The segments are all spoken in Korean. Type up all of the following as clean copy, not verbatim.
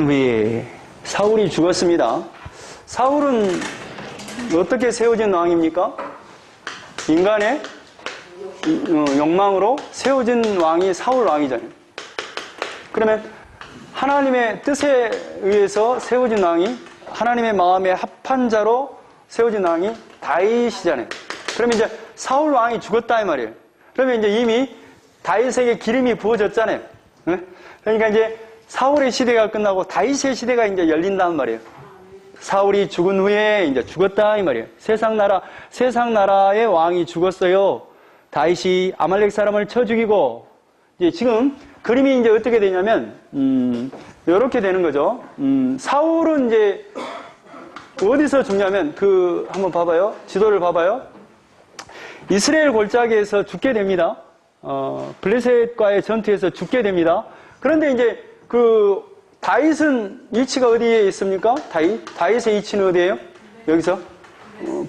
후에 사울이 죽었습니다. 사울은 어떻게 세워진 왕입니까? 인간의 욕망으로 세워진 왕이 사울 왕이잖아요. 그러면 하나님의 뜻에 의해서 세워진 왕이, 하나님의 마음에 합한 자로 세워진 왕이 다윗이잖아요. 그러면 이제 사울 왕이 죽었다 이 말이에요. 그러면 이제 이미 다윗에게 기름이 부어졌잖아요. 그러니까 이제 사울의 시대가 끝나고 다윗의 시대가 이제 열린다는 말이에요. 사울이 죽은 후에 이제 죽었다 이 말이에요. 세상 나라의 왕이 죽었어요. 다윗이 아말렉 사람을 쳐 죽이고, 이제 지금 그림이 이제 어떻게 되냐면 이렇게 되는 거죠. 사울은 이제 어디서 죽냐면 한번 봐봐요. 지도를 봐봐요. 이스라엘 골짜기에서 죽게 됩니다. 블레셋과의 전투에서 죽게 됩니다. 그런데 이제 다윗은 위치가 어디에 있습니까? 다윗의 위치는 어디예요? 여기서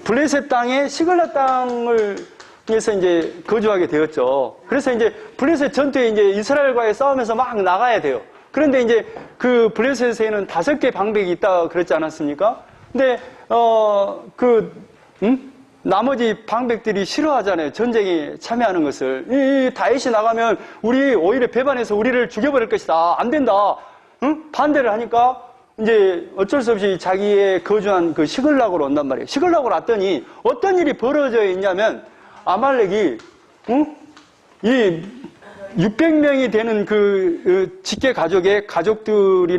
블레셋 땅에 시글락 땅을 에서 이제 거주하게 되었죠. 그래서 이제 블레셋 전투에 이제 이스라엘과의 싸움에서 막 나가야 돼요. 그런데 이제 블레셋에는 5개 방백이 있다 그랬지 않았습니까? 근데 나머지 방백들이 싫어하잖아요. 전쟁에 참여하는 것을. 이 다윗이 나가면 우리 오히려 배반해서 우리를 죽여버릴 것이다. 안 된다. 반대를 하니까 이제 어쩔 수 없이 자기의 거주한 시글락으로 온단 말이에요. 시글락으로 왔더니 어떤 일이 벌어져 있냐면 아말렉이 이 600명이 되는 직계 가족의 가족들의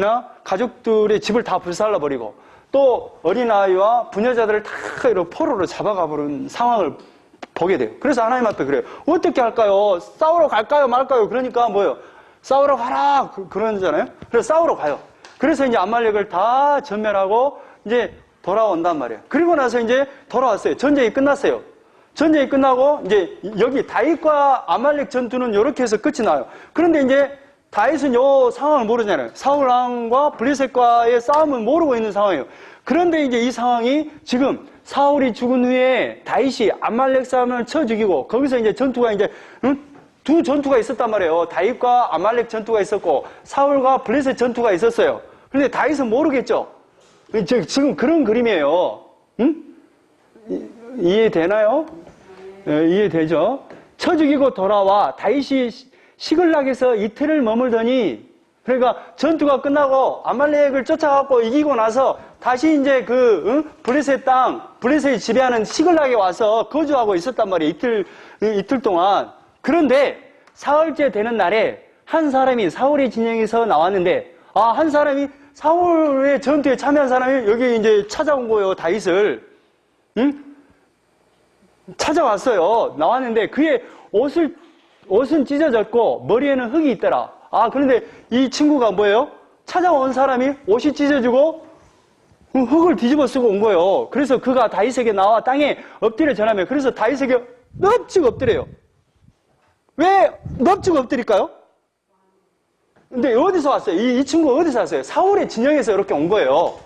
집을 다 불살라 버리고, 또 어린아이와 부녀자들을 다 이렇게 포로로 잡아가 버린 상황을 보게 돼요. 그래서 하나님 앞에 그래요. 어떻게 할까요? 싸우러 갈까요? 말까요? 그러니까 뭐예요? 싸우러 가라! 그러잖아요. 그래서 싸우러 가요. 그래서 이제 아말렉을 다 전멸하고 이제 돌아온단 말이에요. 그리고 나서 이제 돌아왔어요. 전쟁이 끝났어요. 전쟁이 끝나고 이제 여기 다윗과 아말렉 전투는 이렇게 해서 끝이 나요. 그런데 이제 다윗은 요 상황을 모르잖아요. 사울 왕과 블레셋과의 싸움을 모르고 있는 상황이에요. 그런데 이제 이 상황이 지금 사울이 죽은 후에 다윗이 아말렉 사람을 쳐 죽이고, 거기서 이제 전투가 이제 두 전투가 있었단 말이에요. 다윗과 아말렉 전투가 있었고 사울과 블레셋 전투가 있었어요. 그런데 다윗은 모르겠죠. 지금 그런 그림이에요. 이해되나요? 이해되죠? 쳐 죽이고 돌아와 다윗이 시글락에서 이틀을 머물더니, 그러니까 전투가 끝나고 아말렉을 쫓아갖고 이기고 나서 다시 이제 블레셋이 지배하는 시글락에 와서 거주하고 있었단 말이에요. 이틀 동안. 그런데 사흘째 되는 날에 한 사람이 사울의 진영에서 나왔는데, 한 사람이 사울의 전투에 참여한 사람이 여기 이제 찾아온 거예요. 다윗을. 찾아왔어요. 나왔는데 그의 옷은 찢어졌고 머리에는 흙이 있더라. 그런데 이 친구가 뭐예요? 찾아온 사람이 옷이 찢어지고 흙을 뒤집어 쓰고 온 거예요. 그래서 그가 다윗에게 나와 땅에 엎드려 전하며, 그래서 다윗에게 넙죽 엎드려요. 왜 넙죽 엎드릴까요? 근데 어디서 왔어요? 이 친구가 어디서 왔어요? 사울의 진영에서 이렇게 온 거예요.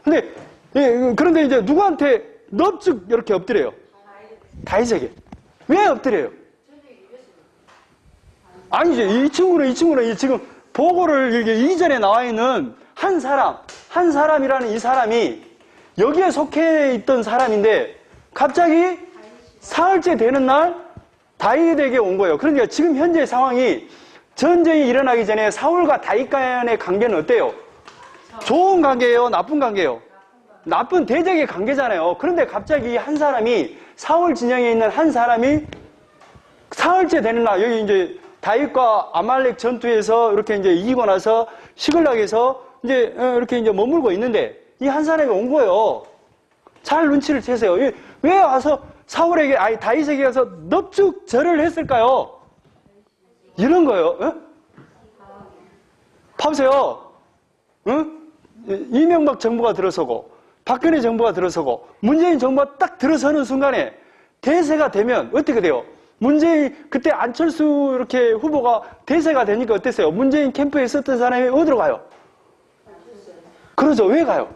그런데 이제 누구한테 넙죽 이렇게 엎드려요? 다윗에게. 왜 엎드려요? 아니죠. 이 친구는 지금 보고를 이전에 나와 있는 한 사람이라는 이 사람이 여기에 속해 있던 사람인데, 갑자기 사흘째 되는 날 다윗에게 온 거예요. 그러니까 지금 현재 상황이, 전쟁이 일어나기 전에 사울과 다윗 간의 관계는 어때요? 좋은 관계예요? 나쁜 관계예요? 나쁜 대적의 관계잖아요. 그런데 갑자기 한 사람이, 사울 진영에 있는 한 사람이 사흘째 되는 날, 여기 이제 다윗과 아말렉 전투에서 이렇게 이제 이기고 나서 시글락에서 이제 이렇게 이제 머물고 있는데, 이 한 사람이 온 거예요. 잘 눈치를 채세요. 왜 와서 다윗에게 가서 넙죽 절을 했을까요? 이런 거예요. 봐보세요. 이명박 정부가 들어서고 박근혜 정부가 들어서고 문재인 정부가 딱 들어서는 순간에 대세가 되면 어떻게 돼요? 그때 안철수 이렇게 후보가 대세가 되니까 어땠어요? 문재인 캠프에 있었던 사람이 어디로 가요? 그러죠. 왜 가요?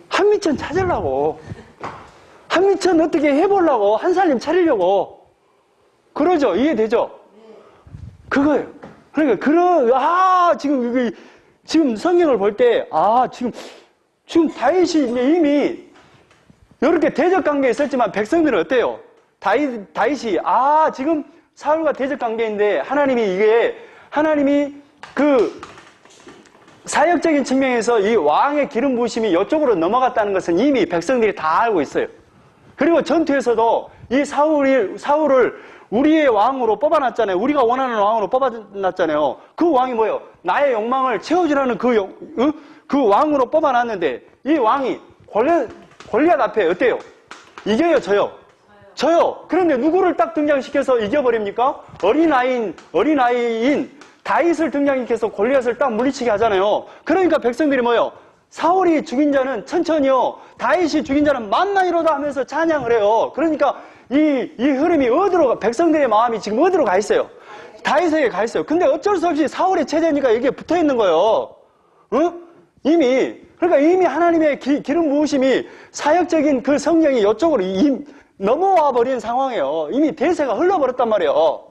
한미천 찾으려고. 한미천 어떻게 해보려고. 한 살림 차리려고. 그러죠. 이해되죠? 그거예요. 그러니까 지금 지금 성경을 볼 때, 지금 다윗이 이미 이렇게 대적 관계에 있었지만 백성들은 어때요? 다윗이, 지금 사울과 대적 관계인데 하나님이 그 사역적인 측면에서 이 왕의 기름 부으심이 이쪽으로 넘어갔다는 것은 이미 백성들이 다 알고 있어요. 그리고 전투에서도 이 사울을 우리의 왕으로 뽑아놨잖아요. 우리가 원하는 왕으로 뽑아놨잖아요. 그 왕이 뭐예요? 나의 욕망을 채워주라는 그 왕으로 뽑아놨는데 이 왕이 골리앗 앞에 어때요? 이겨요, 져요? 져요. 그런데 누구를 딱 등장시켜서 이겨버립니까? 어린아이인 다윗을 등장시켜서 골리앗을 딱 물리치게 하잖아요. 그러니까 백성들이 뭐예요? 사울이 죽인 자는 천천히요, 다윗이 죽인 자는 만만히로다 하면서 찬양을 해요. 그러니까 이 흐름이 백성들의 마음이 지금 어디로 가 있어요? 다윗에게 가 있어요. 근데 어쩔 수 없이 사울의 체제니까 이게 붙어 있는 거예요. 그러니까 이미 하나님의 기름 부으심이 사역적인 그 성령이 이쪽으로 넘어와 버린 상황이에요. 이미 대세가 흘러버렸단 말이에요.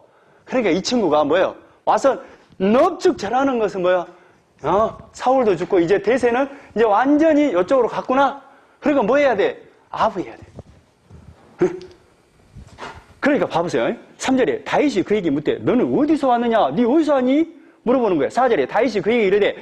그러니까 이 친구가 뭐예요? 와서 넙죽 절하는 것은 뭐야? 사울도 죽고 이제 대세는 이제 완전히 이쪽으로 갔구나. 그러니까 뭐 해야 돼? 아부해야 돼. 그러니까 봐보세요. 3절에 다윗이 그에게 묻되 너는 어디서 왔느냐? 네 어디서 왔니? 물어보는 거예요. 4절에 다윗이 그에게 이르되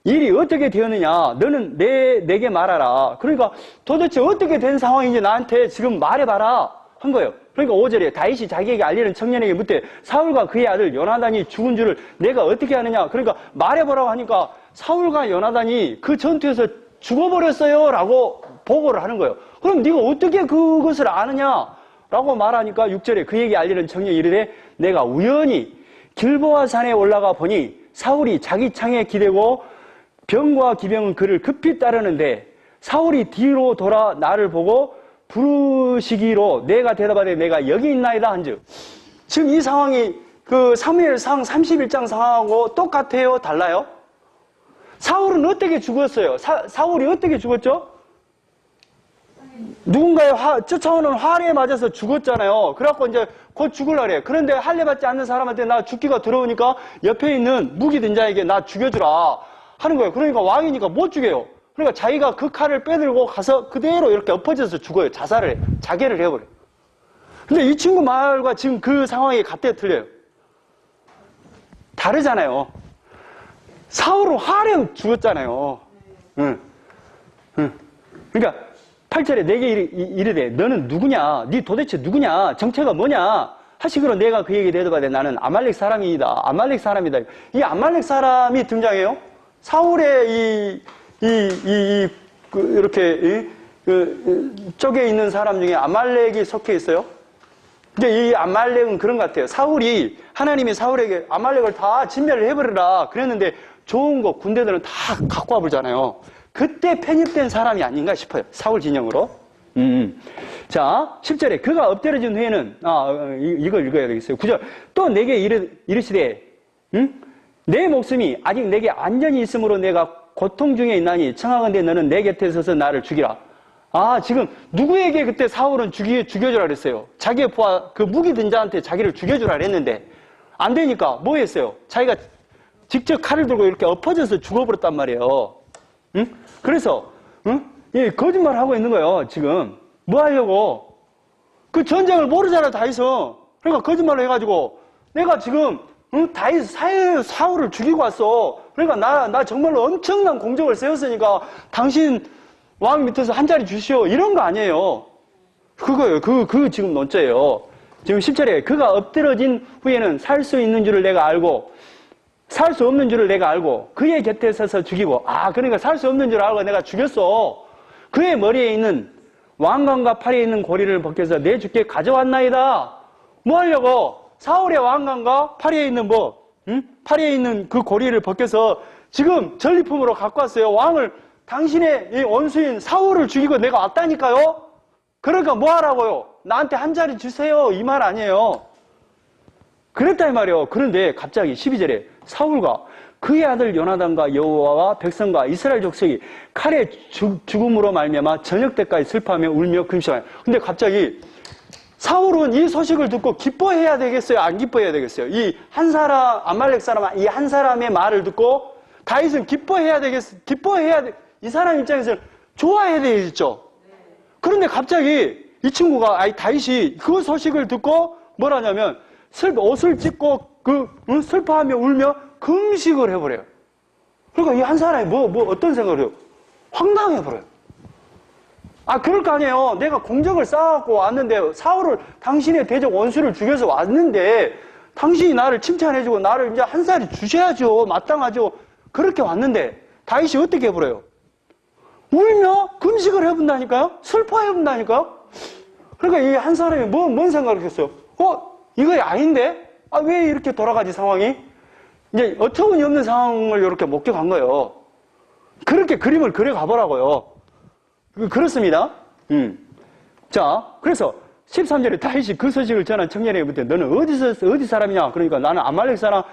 일이 어떻게 되었느냐? 너는 내게 말하라. 그러니까 도대체 어떻게 된 상황인지 나한테 지금 말해봐라 한 거예요. 그러니까 5절에 다윗이 자기에게 알리는 청년에게 묻되 사울과 그의 아들 요나단이 죽은 줄을 내가 어떻게 아느냐? 그러니까 말해보라고 하니까 사울과 요나단이 그 전투에서 죽어버렸어요 라고 보고를 하는 거예요. 그럼 네가 어떻게 그것을 아느냐? 라고 말하니까 6절에 그에게 알리는 청년이 이르되 내가 우연히 길보아 산에 올라가 보니 사울이 자기 창에 기대고 병과 기병은 그를 급히 따르는데 사울이 뒤로 돌아 나를 보고 부르시기로 내가 대답하되 내가 여기 있나이다 한즉. 지금 이 상황이 그 사무엘상 31장 상황하고 똑같아요? 달라요? 사울은 어떻게 죽었어요? 사울이 어떻게 죽었죠? 누군가의 쫓아오는 활에 맞아서 죽었잖아요. 그래갖고 이제 곧 죽을라 그래. 그런데 할례 받지 않는 사람한테 나 죽기가 두려우니까 옆에 있는 무기 든 자에게 나 죽여주라 하는 거예요. 그러니까 왕이니까 못 죽여요. 그러니까 자기가 그 칼을 빼들고 가서 그대로 이렇게 엎어져서 죽어요. 자결을 해버려요. 근데 이 친구 말과 지금 그 상황이 같아 틀려요. 다르잖아요. 사울은 활에 죽었잖아요. 그러니까 8절에 내게 이르되 너는 누구냐? 네 도대체 누구냐? 정체가 뭐냐? 하시기로 내가 그에게 대답하되 나는 아말렉 사람이다. 아말렉 사람이다. 이 아말렉 사람이 등장해요. 사울의 이렇게 쪽에 있는 사람 중에 아말렉이 속해 있어요. 근데 이 아말렉은 그런 것 같아요. 하나님이 사울에게 아말렉을 다 진멸을 해버리라 그랬는데 좋은 거 군대들은 다 갖고 와보잖아요. 그때 편입된 사람이 아닌가 싶어요. 사울 진영으로. 자, 10절에 그가 엎드려진 후에는 이걸 읽어야 되겠어요. 9절 또 내게 이르시되 내 목숨이 아직 내게 안전히 있으므로 내가 고통 중에 있나니 청하건대 너는 내 곁에 서서 나를 죽이라. 지금 누구에게 그때 사울은 죽여주라 그랬어요? 자기의 부하 그 무기 든 자한테 자기를 죽여주라 그랬는데 안 되니까 뭐 했어요? 자기가 직접 칼을 들고 이렇게 엎어져서 죽어버렸단 말이에요. 그래서 거짓말을 하고 있는 거예요. 지금 뭐 하려고? 그 전쟁을 모르잖아 다윗은. 그러니까 거짓말을 해가지고 내가 지금 다윗 사울을 죽이고 왔어. 그러니까 나 정말로 엄청난 공적을 세웠으니까 당신 왕 밑에서 한 자리 주시오. 이런 거 아니에요. 그거예요. 그 지금 논자예요. 지금 10절에 그가 엎드러진 후에는 살 수 있는 줄을 내가 알고 살 수 없는 줄을 내가 알고 그의 곁에 서서 죽이고 그러니까 살 수 없는 줄 알고 내가 죽였어. 그의 머리에 있는 왕관과 팔에 있는 고리를 벗겨서 내 주께 가져왔나이다. 뭐 하려고? 사울의 왕관과 팔에 있는 팔에 있는 그 고리를 벗겨서 지금 전리품으로 갖고 왔어요. 왕을 당신의 이 원수인 사울을 죽이고 내가 왔다니까요. 그러니까 뭐 하라고요? 나한테 한 자리 주세요. 이 말 아니에요. 그랬다 이 말이에요. 그런데 갑자기 12절에 사울과 그의 아들 요나단과 여호와와 백성과 이스라엘 족속이 칼의 죽음으로 말미암아 저녁 때까지 슬퍼하며 울며 금식하여. 근데 갑자기 사울은 이 소식을 듣고 기뻐해야 되겠어요? 안 기뻐해야 되겠어요? 이 한 사람, 아말렉 사람, 이 한 사람의 말을 듣고 다윗은 기뻐해야 이 사람 입장에서는 좋아해야 되겠죠. 그런데 갑자기 이 친구가, 다윗이 그 소식을 듣고 뭐라냐면, 옷을 찢고, 슬퍼하며 울며 금식을 해버려요. 그러니까 이 한 사람이 어떤 생각을 해요? 황당해버려요. 그럴 거 아니에요. 내가 공적을 쌓아갖고 왔는데, 사울을, 당신의 대적 원수를 죽여서 왔는데, 당신이 나를 칭찬해주고, 나를 이제 한 살이 주셔야죠. 마땅하죠. 그렇게 왔는데, 다윗이 어떻게 해버려요? 울며 금식을 해본다니까요? 슬퍼해본다니까요? 그러니까 이 한 사람이 뭔 생각을 했어요? 이거 아닌데? 왜 이렇게 돌아가지, 상황이? 이제 어처구니없는 상황을 이렇게 목격한 거예요. 그렇게 그림을 그려가보라고요. 그렇습니다. 자, 그래서 13절에 다윗이 그 소식을 전한 청년에게 묻되 너는 어디 사람이냐? 그러니까 나는 아말렉 사람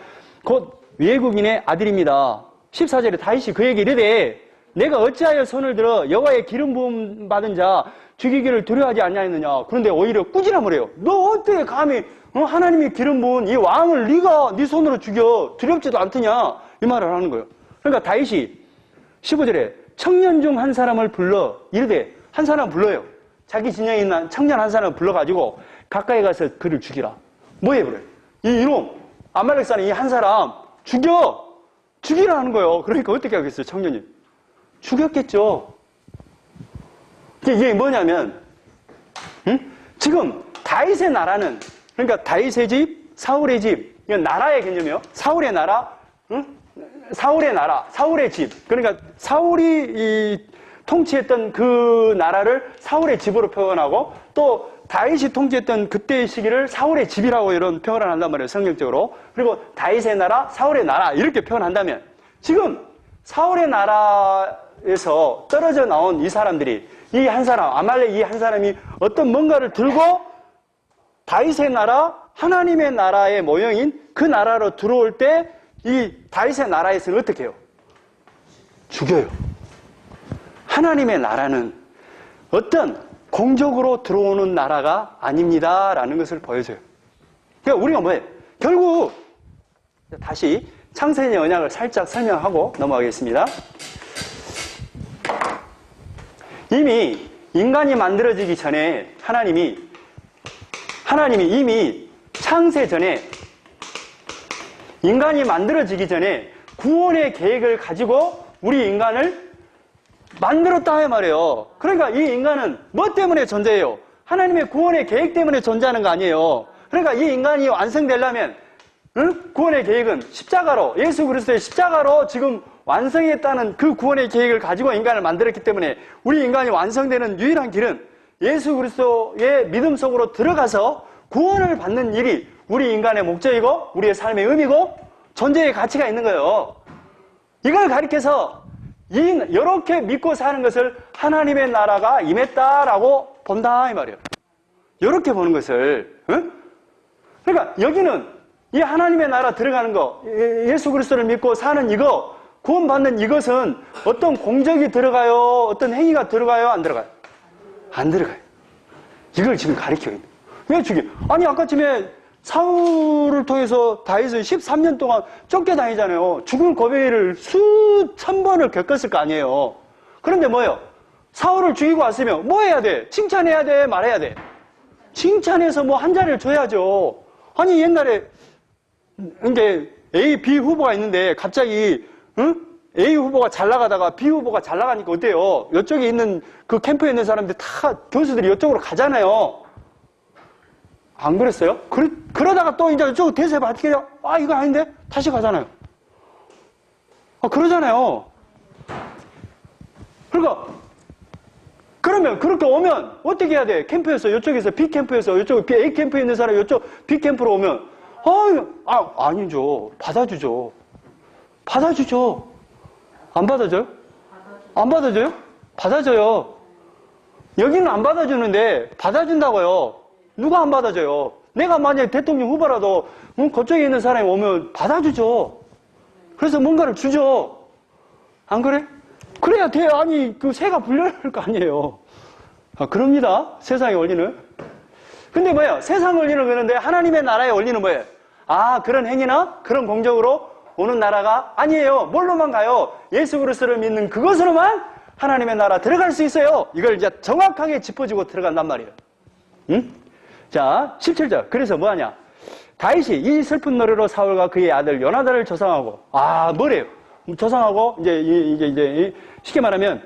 곧 외국인의 아들입니다. 14절에 다윗이 그에게 이르되 내가 어찌하여 손을 들어 여호와의 기름 부음 받은 자 죽이기를 두려워하지 않냐느냐. 그런데 오히려 꾸지람을 해요. 너 어떻게 감히 하나님이 기름 부은 이 왕을 네가 네 손으로 죽여 두렵지도 않더냐 이 말을 하는 거예요. 그러니까 다윗이 15절에 청년 중 한 사람을 불러 이르되 한 사람 불러요. 자기 진영에 있는 청년 한 사람을 불러가지고 가까이 가서 그를 죽이라. 뭐 해버려요? 이놈 아말렉 사람 이 한 사람 죽이라는 거예요. 그러니까 어떻게 하겠어요? 청년이 죽였겠죠. 이게 뭐냐면 지금 다윗의 나라는 그러니까 다윗의 집, 사울의 집 이건 나라의 개념이요. 사울의 나라, 사울의 집. 그러니까 사울이 통치했던 그 나라를 사울의 집으로 표현하고 또 다윗이 통치했던 그때의 시기를 사울의 집이라고 이런 표현을 한단 말이에요. 성경적으로. 그리고 다윗의 나라, 사울의 나라 이렇게 표현한다면 지금 사울의 나라에서 떨어져 나온 이 사람들이 이 한 사람, 아말렉 이 한 사람이 어떤 뭔가를 들고 다윗의 나라, 하나님의 나라의 모형인 그 나라로 들어올 때 이 다윗의 나라에서는 어떻게 해요? 죽여요. 하나님의 나라는 어떤 공적으로 들어오는 나라가 아닙니다라는 것을 보여줘요. 그러니까 우리가 뭐예요? 결국 다시 창세의 언약을 살짝 설명하고 넘어가겠습니다. 이미 인간이 만들어지기 전에 하나님이 이미 창세 전에 인간이 만들어지기 전에 구원의 계획을 가지고 우리 인간을 만들었다 말이에요. 그러니까 이 인간은 뭐 때문에 존재해요? 하나님의 구원의 계획 때문에 존재하는 거 아니에요. 그러니까 이 인간이 완성되려면 구원의 계획은 십자가로 예수 그리스도의 십자가로 지금 완성했다는 그 구원의 계획을 가지고 인간을 만들었기 때문에 우리 인간이 완성되는 유일한 길은 예수 그리스도의 믿음 속으로 들어가서 구원을 받는 일이 우리 인간의 목적이고 우리의 삶의 의미고 존재의 가치가 있는 거예요. 이걸 가리켜서 이렇게 믿고 사는 것을 하나님의 나라가 임했다라고 본다 이 말이에요. 이렇게 보는 것을. 그러니까 여기는 이 하나님의 나라 들어가는 거, 예수 그리스도를 믿고 사는 이거, 구원받는 이것은 어떤 공적이 들어가요? 어떤 행위가 들어가요? 안 들어가요? 안 들어가요. 이걸 지금 가리켜요. 왜 죽여? 아니 아까쯤에 사울을 통해서 다윗은 13년 동안 쫓겨다니잖아요. 죽을 고비를 수천 번을 겪었을 거 아니에요. 그런데 뭐예요? 사울을 죽이고 왔으면 뭐 해야 돼? 칭찬해야 돼? 말해야 돼? 칭찬해서 뭐 한 자리를 줘야죠. 아니 옛날에 이제 A, B 후보가 있는데 갑자기 A 후보가 잘 나가다가 B 후보가 잘 나가니까 어때요? 이쪽에 있는 그 캠프에 있는 사람들 다 교수들이 이쪽으로 가잖아요. 안 그랬어요? 그러다가 또 이제 이쪽 대세 받게 이거 아닌데? 다시 가잖아요. 그러잖아요. 그러니까 그러면 그렇게 오면 어떻게 해야 돼? 캠프에서 이쪽에서 B 캠프에서 이쪽 A 캠프에 있는 사람이 이쪽 B 캠프로 오면 아니죠. 받아주죠. 안 받아줘요? 안 받아줘요? 받아줘요. 여기는 안 받아주는데 받아준다고요. 누가 안 받아줘요? 내가 만약에 대통령 후보라도 그쪽에 있는 사람이 오면 받아주죠. 그래서 뭔가를 주죠. 안 그래? 그래야 돼. 아니 그 새가 불려날 거 아니에요. 그럽니다. 세상의 원리는. 근데 뭐예요? 세상 원리는 그런데 하나님의 나라의 원리는 뭐예요? 그런 행위나 그런 공적으로 오는 나라가 아니에요. 뭘로만 가요? 예수 그리스도를 믿는 그것으로만 하나님의 나라 들어갈 수 있어요. 이걸 이제 정확하게 짚어주고 들어간단 말이에요. 응? 자, 17절. 그래서 뭐하냐? 다윗이 이 슬픈 노래로 사울과 그의 아들 요나단을 조상하고, 뭐래요? 조상하고, 이제 쉽게 말하면,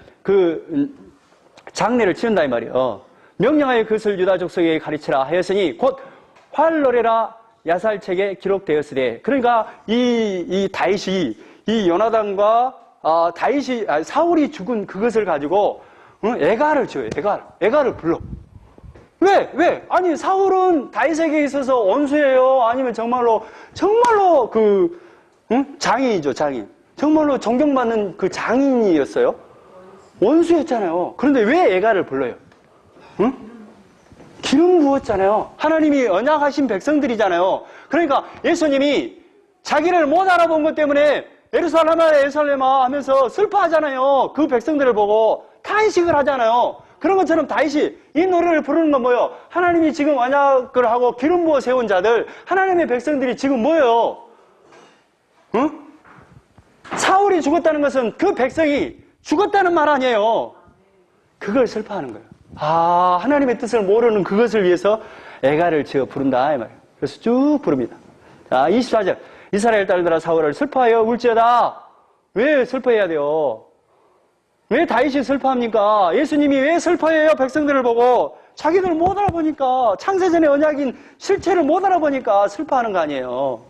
장례를 치른다, 이 말이에요. 명령하여 그것을 유다 족속에게 가르치라 하였으니, 곧 활노래라 야살책에 기록되었으되. 그러니까, 이 다윗이, 이 요나단과, 사울이 죽은 그것을 가지고, 애가를 지어요, 애가를 불러. 왜? 아니, 사울은 다윗에게 있어서 원수예요? 아니면 정말로 장인이죠, 장인. 정말로 존경받는 그 장인이었어요? 원수였잖아요. 그런데 왜 애가를 불러요? 응? 기름 부었잖아요. 하나님이 언약하신 백성들이잖아요. 그러니까 예수님이 자기를 못 알아본 것 때문에 예루살렘아, 예루살렘아 하면서 슬퍼하잖아요. 그 백성들을 보고 탄식을 하잖아요. 그런 것처럼 다윗이 이 노래를 부르는 건 뭐예요? 하나님이 지금 언약을 하고 기름 부어 세운 자들, 하나님의 백성들이 지금 뭐예요? 응? 사울이 죽었다는 것은 그 백성이 죽었다는 말 아니에요. 그걸 슬퍼하는 거예요. 하나님의 뜻을 모르는 그것을 위해서 애가를 지어 부른다 이 말이에요. 그래서 쭉 부릅니다. 자, 24절. 이스라엘 딸들아 사울을 슬퍼하여 울지어다. 왜 슬퍼해야 돼요? 왜 다윗이 슬퍼합니까? 예수님이 왜 슬퍼해요? 백성들을 보고 자기들 못 알아보니까, 창세전의 언약인 실체를 못 알아보니까 슬퍼하는 거 아니에요.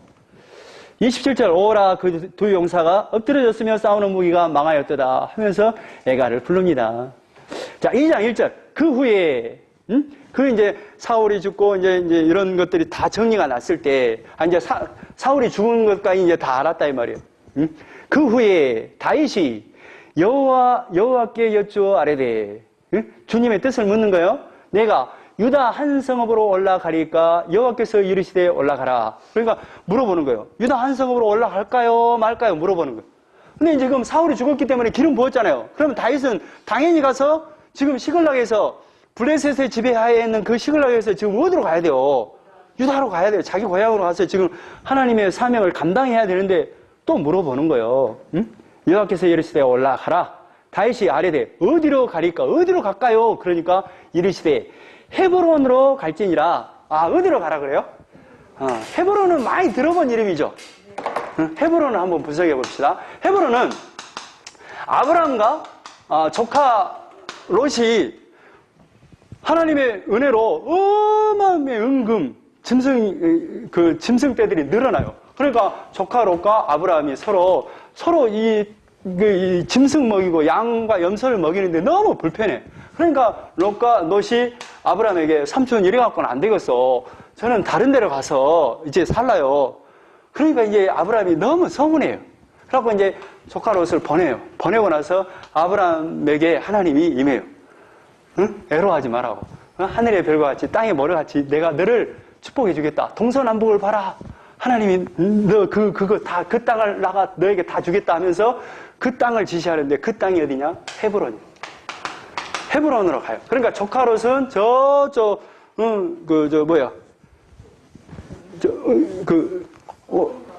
27절. 오라 그 두 용사가 엎드려졌으며 싸우는 무기가 망하였도다 하면서 애가를 부릅니다. 자, 2장 1절. 그 후에 이제 사울이 죽고 이제 이런 것들이 다 정리가 났을 때, 이제 사울이 죽은 것까지 이제 다 알았다 이 말이에요. 그 후에 다윗이 여호와께 여쭈어 아뢰되, 주님의 뜻을 묻는 거예요. 내가 유다 한 성읍으로 올라가리까 여호와께서 이르시되 올라가라. 그러니까 물어보는 거예요. 유다 한 성읍으로 올라갈까요 말까요 물어보는 거예요. 근데 지금 사울이 죽었기 때문에 기름 부었잖아요. 그러면 다윗은 당연히 가서 지금 시글락에서 블레셋의 지배하에 있는 그 시글락에서 지금 어디로 가야 돼요? 유다로 가야 돼요. 자기 고향으로 가서 지금 하나님의 사명을 감당해야 되는데 또 물어보는 거예요. 여호와께서 이르시되 올라가라. 다윗이 아뢰되 어디로 가리까? 어디로 갈까요? 그러니까 이르시되 헤브론으로 갈지니라. 어디로 가라 그래요? 헤브론은 많이 들어본 이름이죠. 헤브론을 한번 분석해 봅시다. 헤브론은 아브라함과 조카 롯이 하나님의 은혜로 어마어마한 응금, 짐승 떼들이 늘어나요. 그러니까 조카 롯과 아브라함이 서로 이 짐승 먹이고 양과 염소를 먹이는데 너무 불편해. 그러니까 롯이 아브라함에게 삼촌 이래 갖고는 안 되겠어. 저는 다른 데로 가서 이제 살라요. 그러니까 이제 아브라함이 너무 서운해요. 그래갖고 이제 조카 롯을 보내요. 보내고 나서 아브라함에게 하나님이 임해요. 애로하지 말라고. 하늘의 별과 같이 땅의 모래와 같이 내가 너를 축복해 주겠다. 동서남북을 봐라. 하나님이 너 그거 다 그 땅을 나가 너에게 다 주겠다 하면서 그 땅을 지시하는데 그 땅이 어디냐? 헤브론이에요. 헤브론으로 가요. 그러니까 조카 롯은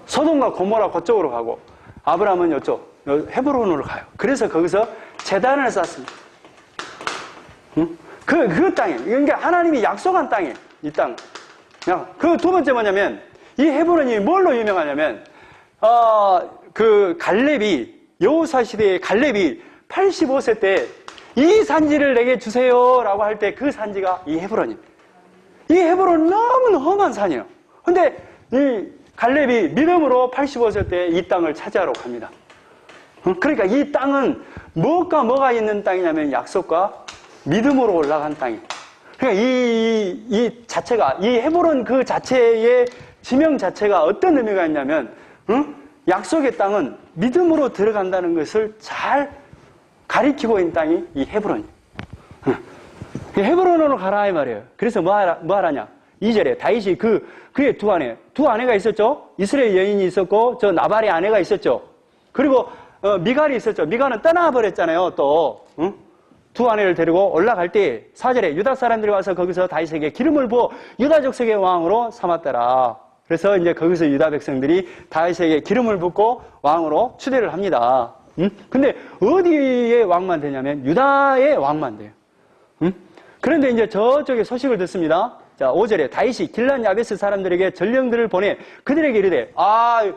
소돔과 고모라 그쪽으로 가고 아브라함은 헤브론으로 가요. 그래서 거기서 제단을 쌓습니다. 그 땅이에요. 그러니까 하나님이 약속한 땅이에요. 이 땅. 그 두 번째 뭐냐면 이 헤브론이 뭘로 유명하냐면 그 갈렙이 여호사 시대의 갈렙이 85세 때 이 산지를 내게 주세요 라고 할 때 그 산지가 이 헤브론이에요. 이 헤브론은 너무 험한 산이에요. 근데 이 갈렙이 믿음으로 85세 때 이 땅을 차지하러 갑니다. 그러니까 이 땅은 뭐가 있는 땅이냐면 약속과 믿음으로 올라간 땅이에요. 그러니까 이 자체가, 이 헤브론 그 자체의 지명 자체가 어떤 의미가 있냐면, 약속의 땅은 믿음으로 들어간다는 것을 잘 가리키고 있는 땅이 이 헤브론이에요. 헤브론으로 가라 이 말이에요. 그래서 뭐 하라냐? 2절에 다윗이 그의 두 아내가 있었죠. 이스라엘 여인이 있었고 저 나발의 아내가 있었죠. 그리고 미갈이 있었죠. 미갈은 떠나버렸잖아요. 또 두 아내를 데리고 올라갈 때 4절에 유다 사람들이 와서 거기서 다윗에게 기름을 부어 유다 족속의 왕으로 삼았더라. 그래서 이제 거기서 유다 백성들이 다윗에게 기름을 붓고 왕으로 추대를 합니다. 근데 어디에 왕만 되냐면 유다의 왕만 돼요. 그런데 이제 저쪽에 소식을 듣습니다. 자, 5절에 다윗이 길란 야베스 사람들에게 전령들을 보내 그들에게 이르되,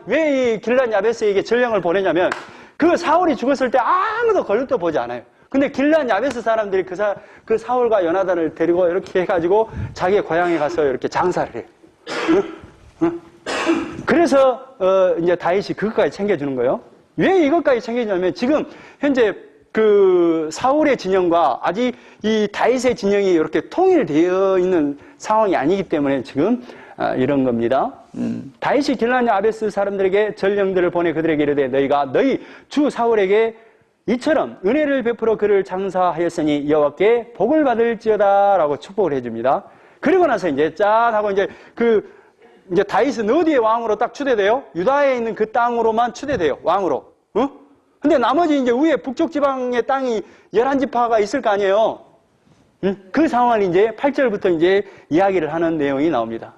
왜 이 길란 야베스에게 전령을 보내냐면 그 사울이 죽었을 때 아무도 걸도 보지 않아요. 근데 길란 야베스 사람들이 그 사울과 요나단을 데리고 이렇게 해가지고 자기의 고향에 가서 이렇게 장사를 해요. 그래서 이제 다윗이 그것까지 챙겨주는 거예요. 왜 이것까지 챙겨주냐면 지금 현재 그 사울의 진영과 아직 이 다윗의 진영이 이렇게 통일되어 있는 상황이 아니기 때문에 지금 이런 겁니다. 다윗이 길란 야베스 사람들에게 전령들을 보내 그들에게 이르되 너희가 너희 주 사울에게 이처럼 은혜를 베풀어 그를 장사하였으니 여호와께 복을 받을지어다라고 축복을 해줍니다. 그리고 나서 이제 짠 하고 이제 이제 다윗은 어디에 왕으로 딱 추대돼요? 유다에 있는 그 땅으로만 추대돼요. 왕으로. 근데 나머지 이제 위에 북쪽 지방의 땅이 11지파가 있을 거 아니에요. 그 상황을 이제 8절부터 이제 이야기를 하는 내용이 나옵니다.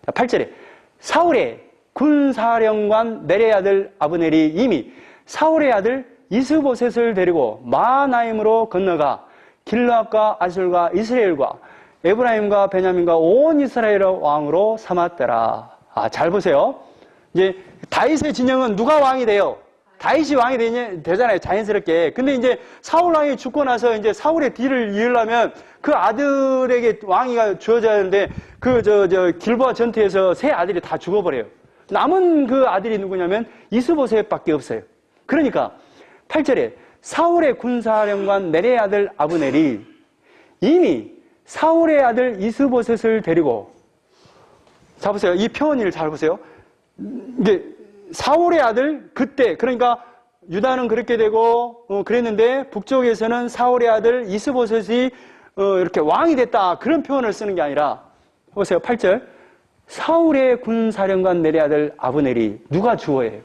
8절에 사울의 군사령관 넬의 아들 아브넬이 이미 사울의 아들 이스보셋을 데리고 마하나임으로 건너가 길르앗과 아술과 이스라엘과 에브라임과 베냐민과 온 이스라엘의 왕으로 삼았더라. 잘 보세요. 이제 다윗의 진영은 누가 왕이 돼요? 다윗이 왕이 되잖아요, 자연스럽게. 근데 이제 사울 왕이 죽고 나서 이제 사울의 뒤를 이으려면 그 아들에게 왕위가 주어져야 하는데 길보아 전투에서 세 아들이 다 죽어버려요. 남은 그 아들이 누구냐면 이스보셋밖에 없어요. 그러니까 8절에 사울의 군사령관 넬의 아들 아브넬이 이미 사울의 아들 이스보셋을 데리고, 자 보세요. 이 표현을 잘 보세요. 이게 사울의 아들 그때, 그러니까 유다는 그렇게 되고 그랬는데 북쪽에서는 사울의 아들 이스보셋이 이렇게 왕이 됐다, 그런 표현을 쓰는 게 아니라 보세요. 8절 사울의 군사령관 넬의 아들 아브넬이 누가 주어예요?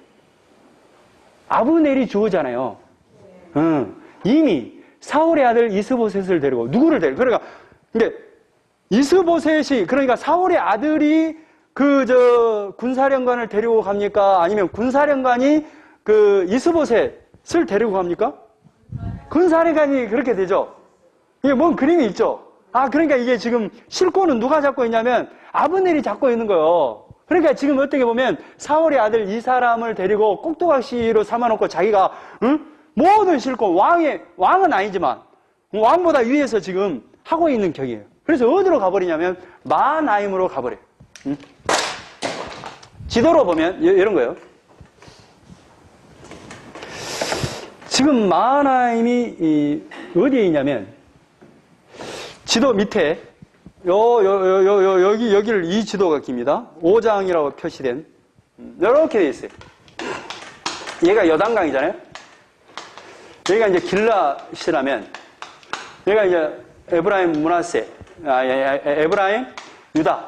아브넬이 주어잖아요. 이미 사울의 아들 이스보셋을 데리고 누구를 데리고, 그러니까 근데 이스보셋이, 그러니까 사울의 아들이 군사령관을 데리고 갑니까? 아니면 군사령관이 이스보셋을 데리고 갑니까? 군사령관이 그렇게 되죠. 이게 뭔 그림이 있죠. 그러니까 이게 지금 실권은 누가 잡고 있냐면 아브넬이 잡고 있는 거예요. 그러니까 지금 어떻게 보면 사울의 아들 이 사람을 데리고 꼭두각시로 삼아놓고 자기가 모든 실권, 왕은 아니지만 왕보다 위에서 지금 하고 있는 격이에요. 그래서 어디로 가버리냐면 마하나임으로 가버려요. 지도로 보면 이런 거예요. 지금 마하나임이 어디에 있냐면 지도 밑에 여기를 이 지도가 깁니다. 5장이라고 표시된 이렇게 돼 있어요. 얘가 여단강이잖아요. 여기가 이제 길라시라면 여기가 이제 에브라임 므낫세, 에브라임, 유다,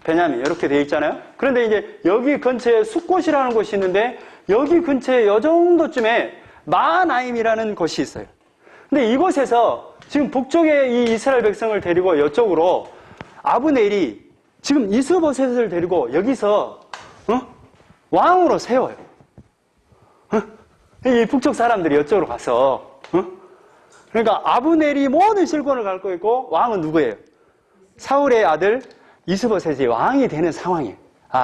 베냐민 이렇게 되어 있잖아요. 그런데 이제 여기 근처에 숫곳이라는 곳이 있는데 여기 근처에 이 정도쯤에 마하나임이라는 곳이 있어요. 근데 이곳에서 지금 북쪽에 이 이스라엘 백성을 데리고 이쪽으로 아브넬이 지금 이스보셋을 데리고 여기서 왕으로 세워요. 이 북쪽 사람들이 이쪽으로 가서 그러니까 아브넬이 모든 실권을 갖고 있고 왕은 누구예요? 사울의 아들 이스보셋이 왕이 되는 상황이에요.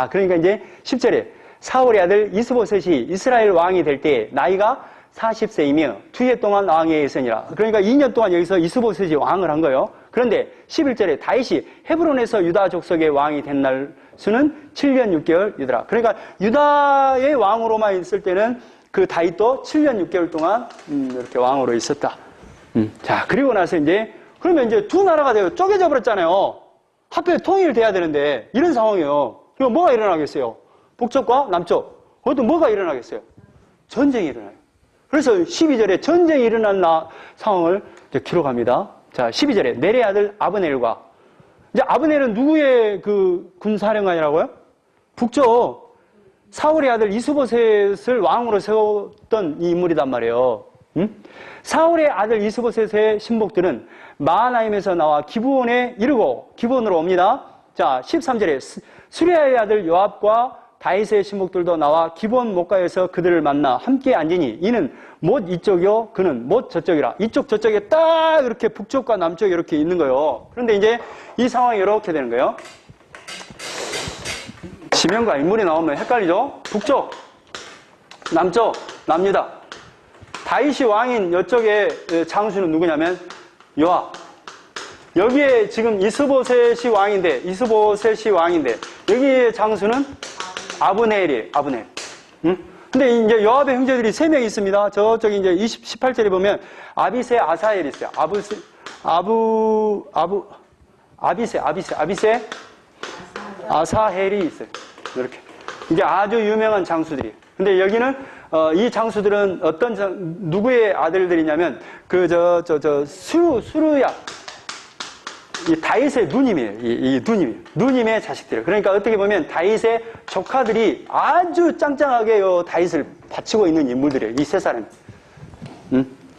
그러니까 이제 10절에 사울의 아들 이스보셋이 이스라엘 왕이 될 때 나이가 40세이며 2해 동안 왕위에 있으니라. 그러니까 2년 동안 여기서 이스보셋이 왕을 한 거예요. 그런데 11절에 다윗이 헤브론에서 유다 족속의 왕이 된 날 수는 7년 6개월이더라. 그러니까 유다의 왕으로만 있을 때는 그 다윗도 7년 6개월 동안 이렇게 왕으로 있었다. 자, 그리고 나서 그러면 이제 두 나라가 되고 쪼개져 버렸잖아요. 하필 통일돼야 되는데 이런 상황이에요. 그럼 뭐가 일어나겠어요? 북쪽과 남쪽. 그것도 뭐가 일어나겠어요? 전쟁이 일어나요. 그래서 12절에 전쟁이 일어난 상황을 기록합니다. 자, 12절에 넬의 아들 아브넬과, 이제 아브넬은 누구의 군사령관이라고요? 북쪽 사울의 아들 이스보셋을 왕으로 세웠던 이 인물이단 말이에요. 사울의 아들 이스보셋의 신복들은 마하나임에서 나와 기브온에 이르고 기브온으로 옵니다. 자, 13절에 수레아의 아들 요압과 다윗의 신복들도 나와 기브온 목가에서 그들을 만나 함께 앉으니 이는 못 이쪽이요 그는 못 저쪽이라. 이쪽 저쪽에 딱 이렇게 북쪽과 남쪽이 이렇게 있는 거예요. 그런데 이제 이 상황이 이렇게 되는 거예요. 지명과 인물이 나오면 헷갈리죠? 북쪽, 남쪽, 남유다. 다윗이 왕인 이쪽의 장수는 누구냐면 요압. 여기에 지금 이스보셋이 왕인데 여기에 장수는 아브넬이에요. 아브넬. 응? 근데 이제 요압의 형제들이 3명이 있습니다. 저쪽에 이제 18절에 보면 아비세, 아사엘이 있어요. 아비세, 아사헬이 있어요. 이렇게. 이게 아주 유명한 장수들이에요. 근데 여기는, 이 장수들은 누구의 아들들이냐면, 수르야. 이 다윗의 누님이에요. 이 누님이에요. 누님의 자식들이에요. 그러니까 어떻게 보면 다윗의 조카들이 아주 짱짱하게 다윗을 바치고 있는 인물들이에요. 이 세 사람이.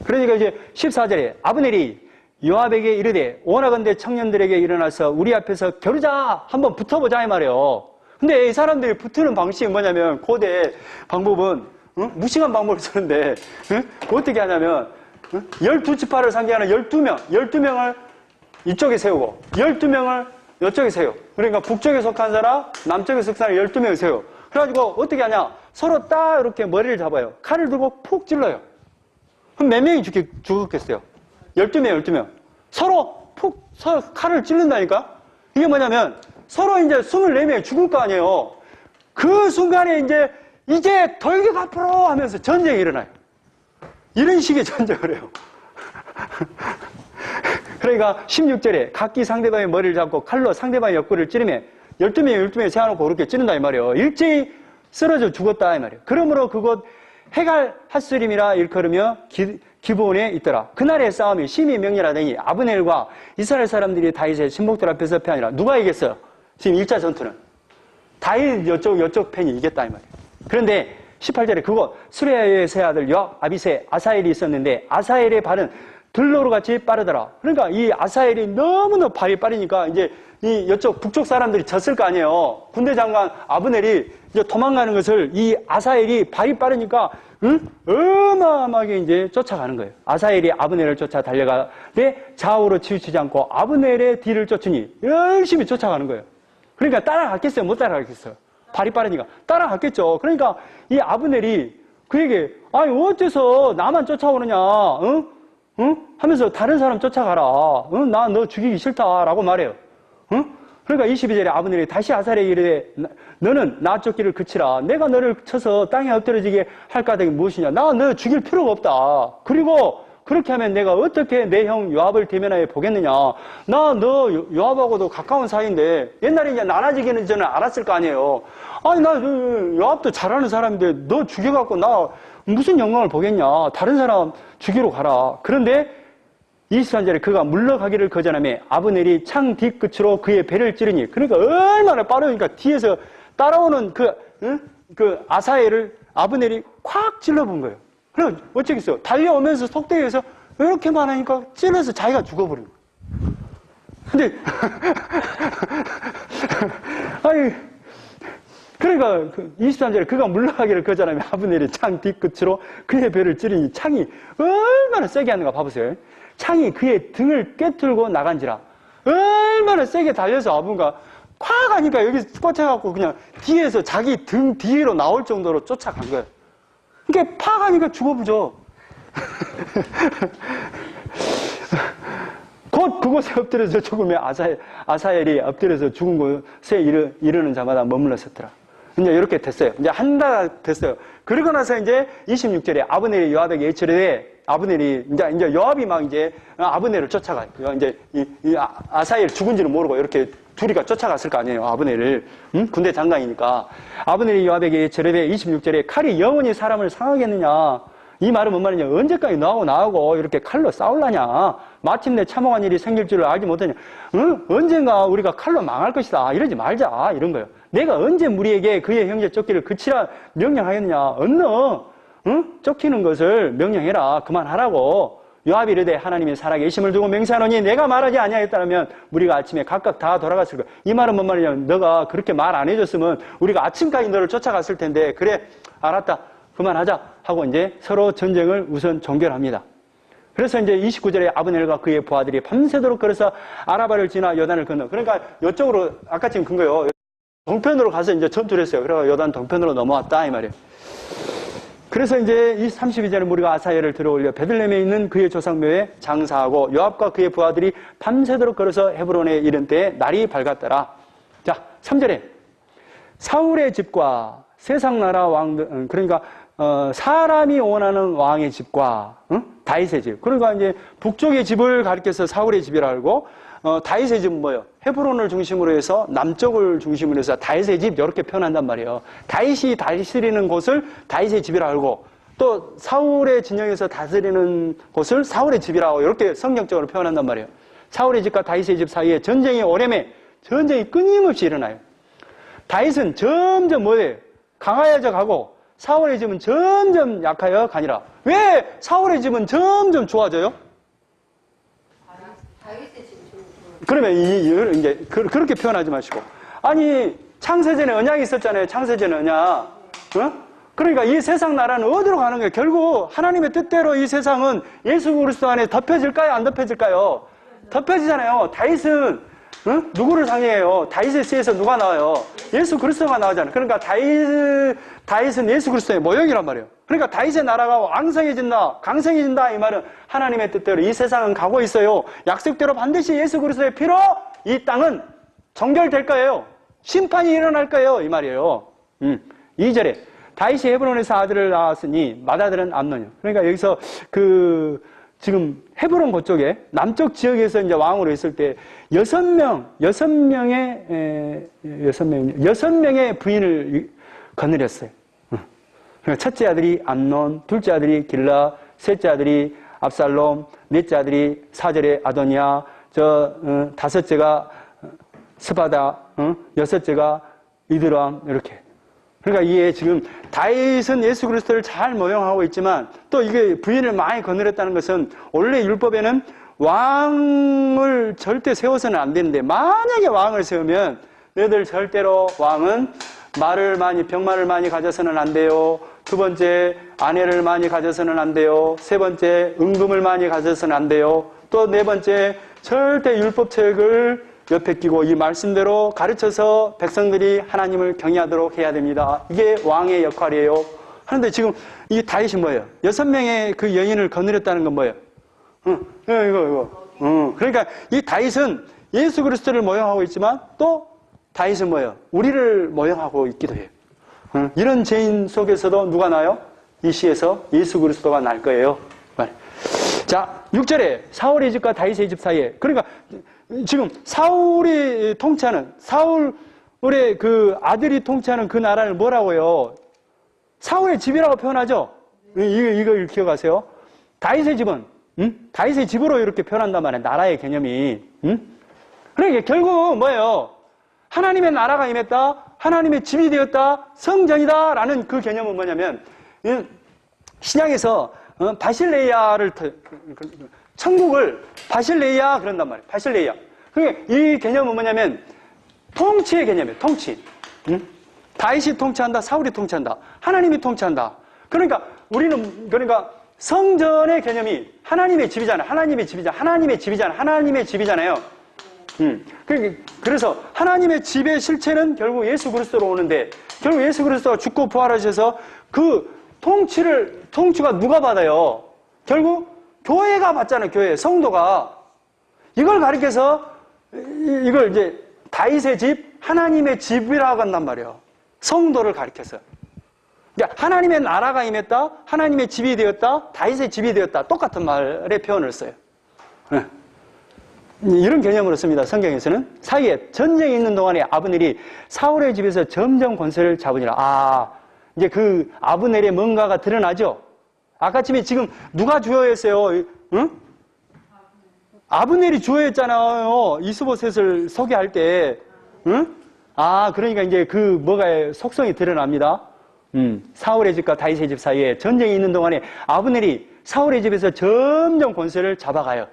그러니까 이제 14절에 아브넬이 요압에게 이르되 원하건대 청년들에게 일어나서 우리 앞에서 겨루자 한번 붙어보자 이 말이에요. 근데 이 사람들이 붙는 방식이 뭐냐면 고대 방법은 무식한 방법을 쓰는데 어떻게 하냐면 12지파를 상대하는 12명을 이쪽에 세우고 12명을 이쪽에 세워. 그러니까 북쪽에 속한 사람, 남쪽에 속한 사람 12명을 세워. 그래가지고 어떻게 하냐, 서로 딱 이렇게 머리를 잡아요. 칼을 들고 푹 찔러요. 그럼 몇 명이 죽었겠어요? 12명. 서로 칼을 찔른다니까? 이게 뭐냐면, 서로 이제 24명이 죽을 거 아니에요. 그 순간에 이제 돌격 앞으로 하면서 전쟁이 일어나요. 이런 식의 전쟁을 해요. 그러니까 16절에 각기 상대방의 머리를 잡고 칼로 상대방의 옆구리를 찌르며 12명이 세워놓고 그렇게 찌른다 이 말이에요. 일제히 쓰러져 죽었다 이 말이에요. 그러므로 그곳 해갈 핫스림이라 일컬으며 기브온에 있더라. 그날의 싸움이 심히 명렬하더니 아브넬과 이스라엘 사람들이 다윗의 신복들 앞에서 패하니라. 누가 이겼어요? 지금 1차 전투는 다윗 이쪽 편이 이겼다 이 말이에요. 그런데 18절에 그곳 수레아의 세 아들 요압, 아비세, 아사엘이 있었는데 아사엘의 발은 들로로 같이 빠르더라. 그러니까 이 아사엘이 너무나 발이 빠르니까 이제 이쪽 북쪽 사람들이 졌을 거 아니에요. 군대 장관 아브넬이 이제 도망가는 것을 이 아사엘이 발이 빠르니까 어마어마하게 이제 쫓아가는 거예요. 아사엘이 아브넬을 쫓아 달려가되 좌우로 치우치지 않고 아브넬의 뒤를 쫓으니 열심히 쫓아가는 거예요. 그러니까 따라갔겠어요? 못 따라갔겠어요? 발이 빠르니까 따라갔겠죠. 그러니까 이 아브넬이 그에게 아니 어째서 나만 쫓아오느냐? 응? 하면서 다른 사람 쫓아가라. 응? 나 너 죽이기 싫다라고 말해요. 응? 그러니까 22절에 아브넬이 다시 아사엘에게 이르되 너는 나 쫓기를 그치라. 내가 너를 쳐서 땅에 엎드러지게 할 까닭이 무엇이냐. 나 너 죽일 필요가 없다. 그리고 그렇게 하면 내가 어떻게 내 형 요압을 대면하여 보겠느냐. 나 너 요압하고도 가까운 사이인데 옛날에 이제 나눠지기는 저는 알았을 거 아니에요. 아니 나 요압도 잘하는 사람인데 너 죽여갖고 나 무슨 영광을 보겠냐. 다른 사람 죽이러 가라. 그런데 23절에 그가 물러가기를 거절하며 아브넬이 창 뒤끝으로 그의 배를 찌르니 그러니까 얼마나 빠르니까 뒤에서 따라오는 그 아사엘을 아브넬이 콱 찔러본 거예요. 그럼 어쩌겠어요. 달려오면서 속도에서 이렇게만 하니까 찔러서 자기가 죽어버린 거예요. 근데 아니 그러니까 23절에 그가 물러가기를 거절하며 아브넬이 창 뒤끝으로 그의 배를 찌르니 창이 얼마나 세게 하는가 봐보세요. 창이 그의 등을 꿰뚫고 나간지라. 얼마나 세게 달려서 아브가 콱 하니까 여기 꽂혀갖고 그냥 뒤에서 자기 등 뒤로 나올 정도로 쫓아간 거예요. 그러니까 팍 하니까 죽어보죠. 곧 그곳에 엎드려서 죽으며 아사엘이 엎드려서 죽은 곳에 이르는 자마다 머물렀었더라. 이제 이렇게 됐어요. 이제 한 달 됐어요. 그러고 나서 이제 26절에 아브넬이 요압에게 예치르되 아브넬이 이제 요압이 막 이제 아브넬을 쫓아가요. 이제 아사엘 죽은지는 모르고 이렇게 둘이가 쫓아갔을 거 아니에요. 아브넬을. 군대 장관이니까. 아브넬이 요압에게 예치르되 26절에 칼이 영원히 사람을 상하겠느냐. 이 말은 뭔 말이냐. 언제까지 너하고 나하고 이렇게 칼로 싸울라냐. 마침내 참혹한 일이 생길 줄을 알지 못하냐. 언젠가 우리가 칼로 망할 것이다. 이러지 말자. 이런 거예요. 내가 언제 무리에게 그의 형제 쫓기를 그치라 명령하였느냐. 언너 쫓기는 것을 명령해라. 그만하라고. 요압이 이르되 하나님이 살아계심을 두고 맹세하노니 내가 말하지 아니하였다면 우리가 아침에 각각 다 돌아갔을 거야. 이 말은 뭔 말이냐면 너가 그렇게 말 안 해줬으면 우리가 아침까지 너를 쫓아갔을 텐데 그래 알았다 그만하자 하고 이제 서로 전쟁을 우선 종결합니다. 그래서 이제 29절에 아브넬과 그의 부하들이 밤새도록 걸어서 아라바를 지나 요단을 건너. 그러니까 이쪽으로 아까 지금 근 거예요. 동편으로 가서 이제 전투를 했어요. 그래서 요단 동편으로 넘어왔다 이 말이에요. 그래서 이제 이 32절에 우리가 아사야를 들어올려 베들레헴에 있는 그의 조상묘에 장사하고 요압과 그의 부하들이 밤새도록 걸어서 헤브론에 이른 때에 날이 밝았더라. 자, 3절에 사울의 집과 세상 나라 왕들, 그러니까 사람이 원하는 왕의 집과 다윗의 집. 그러니까 이제 북쪽의 집을 가리켜서 사울의 집이라 알고 다윗의 집은 뭐예요? 헤브론을 중심으로 해서 남쪽을 중심으로 해서 다윗의 집 이렇게 표현한단 말이에요. 다윗이 다스리는 곳을 다윗의 집이라 알고 또 사울의 진영에서 다스리는 곳을 사울의 집이라고 이렇게 성경적으로 표현한단 말이에요. 사울의 집과 다윗의 집 사이에 전쟁이 오래매 전쟁이 끊임없이 일어나요. 다윗은 점점 뭐예요? 강하여져 가고 사울의 집은 점점 약하여 가니라. 왜 사울의 집은 점점 좋아져요? 그러면 이제 그렇게 표현하지 마시고 아니 창세전에 언약이 있었잖아요. 창세전에 언약. 그러니까 이 세상 나라는 어디로 가는 거예요? 결국 하나님의 뜻대로 이 세상은 예수 그리스도 안에 덮여질까요? 안 덮여질까요? 덮여지잖아요. 다윗은 누구를 상징해요? 다윗의 씨에서 누가 나와요? 예수 그리스도가 나오잖아요. 그러니까 다윗은 예수 그리스도의 모형이란 말이에요. 그러니까 다윗의 나라가 왕성해진다, 강성해진다 이 말은 하나님의 뜻대로 이 세상은 가고 있어요. 약속대로 반드시 예수 그리스도의 피로 이 땅은 정결될 거예요. 심판이 일어날 거예요. 이 말이에요. 2절에 다윗이 헤브론에서 아들을 낳았으니 맏아들은 암논이요. 그러니까 여기서 지금 헤브론 그쪽에 남쪽 지역에서 이제 왕으로 있을 때 6명의 부인을 거느렸어요. 그러니까 첫째 아들이 암논, 둘째 아들이 길라, 셋째 아들이 압살롬, 넷째 아들이 4절에 아도니아, 다섯째가 스바다, 여섯째가 이드람 이렇게. 그러니까 이게 지금 다윗은 예수 그리스도를 잘 모형하고 있지만 또 이게 부인을 많이 거느렸다는 것은 원래 율법에는 왕을 절대 세워서는 안 되는데 만약에 왕을 세우면 너희들 절대로 왕은 병마를 많이 가져서는 안 돼요. 두 번째 아내를 많이 가져서는 안 돼요. 세 번째 은금을 많이 가져서는 안 돼요. 또 네 번째 절대 율법책을 옆에 끼고 이 말씀대로 가르쳐서 백성들이 하나님을 경외하도록 해야 됩니다. 이게 왕의 역할이에요. 하는데 지금 이 다윗이 뭐예요? 6명의 그 여인을 거느렸다는 건 뭐예요? 그러니까 이 다윗은 예수 그리스도를 모형하고 있지만 또 다윗은 뭐예요? 우리를 모형하고 있기도 해요. 이런 죄인 속에서도 누가 나요? 이 시에서 예수 그리스도가 날 거예요. 자, 6절에 사울의 집과 다윗의 집 사이에 그러니까 지금 사울이 통치하는 사울의 그 아들이 통치하는 그 나라를 뭐라고요? 사울의 집이라고 표현하죠. 이걸 기억하세요. 다윗의 집은 다윗의 집으로 이렇게 표현한단 말이에요. 나라의 개념이. 그러니까 결국 뭐예요? 하나님의 나라가 임했다. 하나님의 집이 되었다. 성전이다라는 그 개념은 뭐냐면 신약에서 바실레이아를 천국을 바실레이아 그런단 말이에요. 바실레이아. 이 개념은 뭐냐면 통치의 개념이에요. 통치. 다윗이 통치한다. 사울이 통치한다. 하나님이 통치한다. 그러니까 우리는 성전의 개념이 하나님의 집이잖아요. 하나님의 집이잖아요. 그래서 하나님의 집의 실체는 결국 예수 그리스도로 오는데 결국 예수 그리스도가 죽고 부활하셔서 그 통치가 누가 받아요? 결국 교회가 받잖아요. 교회, 성도가. 이걸 가리켜서 이걸 이제 다윗의 집, 하나님의 집이라고 한단 말이에요. 성도를 가리켜서. 그러니까 하나님의 나라가 임했다, 하나님의 집이 되었다, 다윗의 집이 되었다. 똑같은 말의 표현을 써요. 이런 개념으로 씁니다. 성경에서는. 사이에 전쟁이 있는 동안에 아브넬이 사울의 집에서 점점 권세를 잡으니라. 이제 그 아브넬의 뭔가가 드러나죠? 아까쯤에 지금 누가 주어였어요? 아브넬이 주어였잖아요. 이스보셋을 소개할 때. 그러니까 이제 그 뭐가의 속성이 드러납니다. 사울의 집과 다윗의 집 사이에 전쟁이 있는 동안에 아브넬이 사울의 집에서 점점 권세를 잡아가요.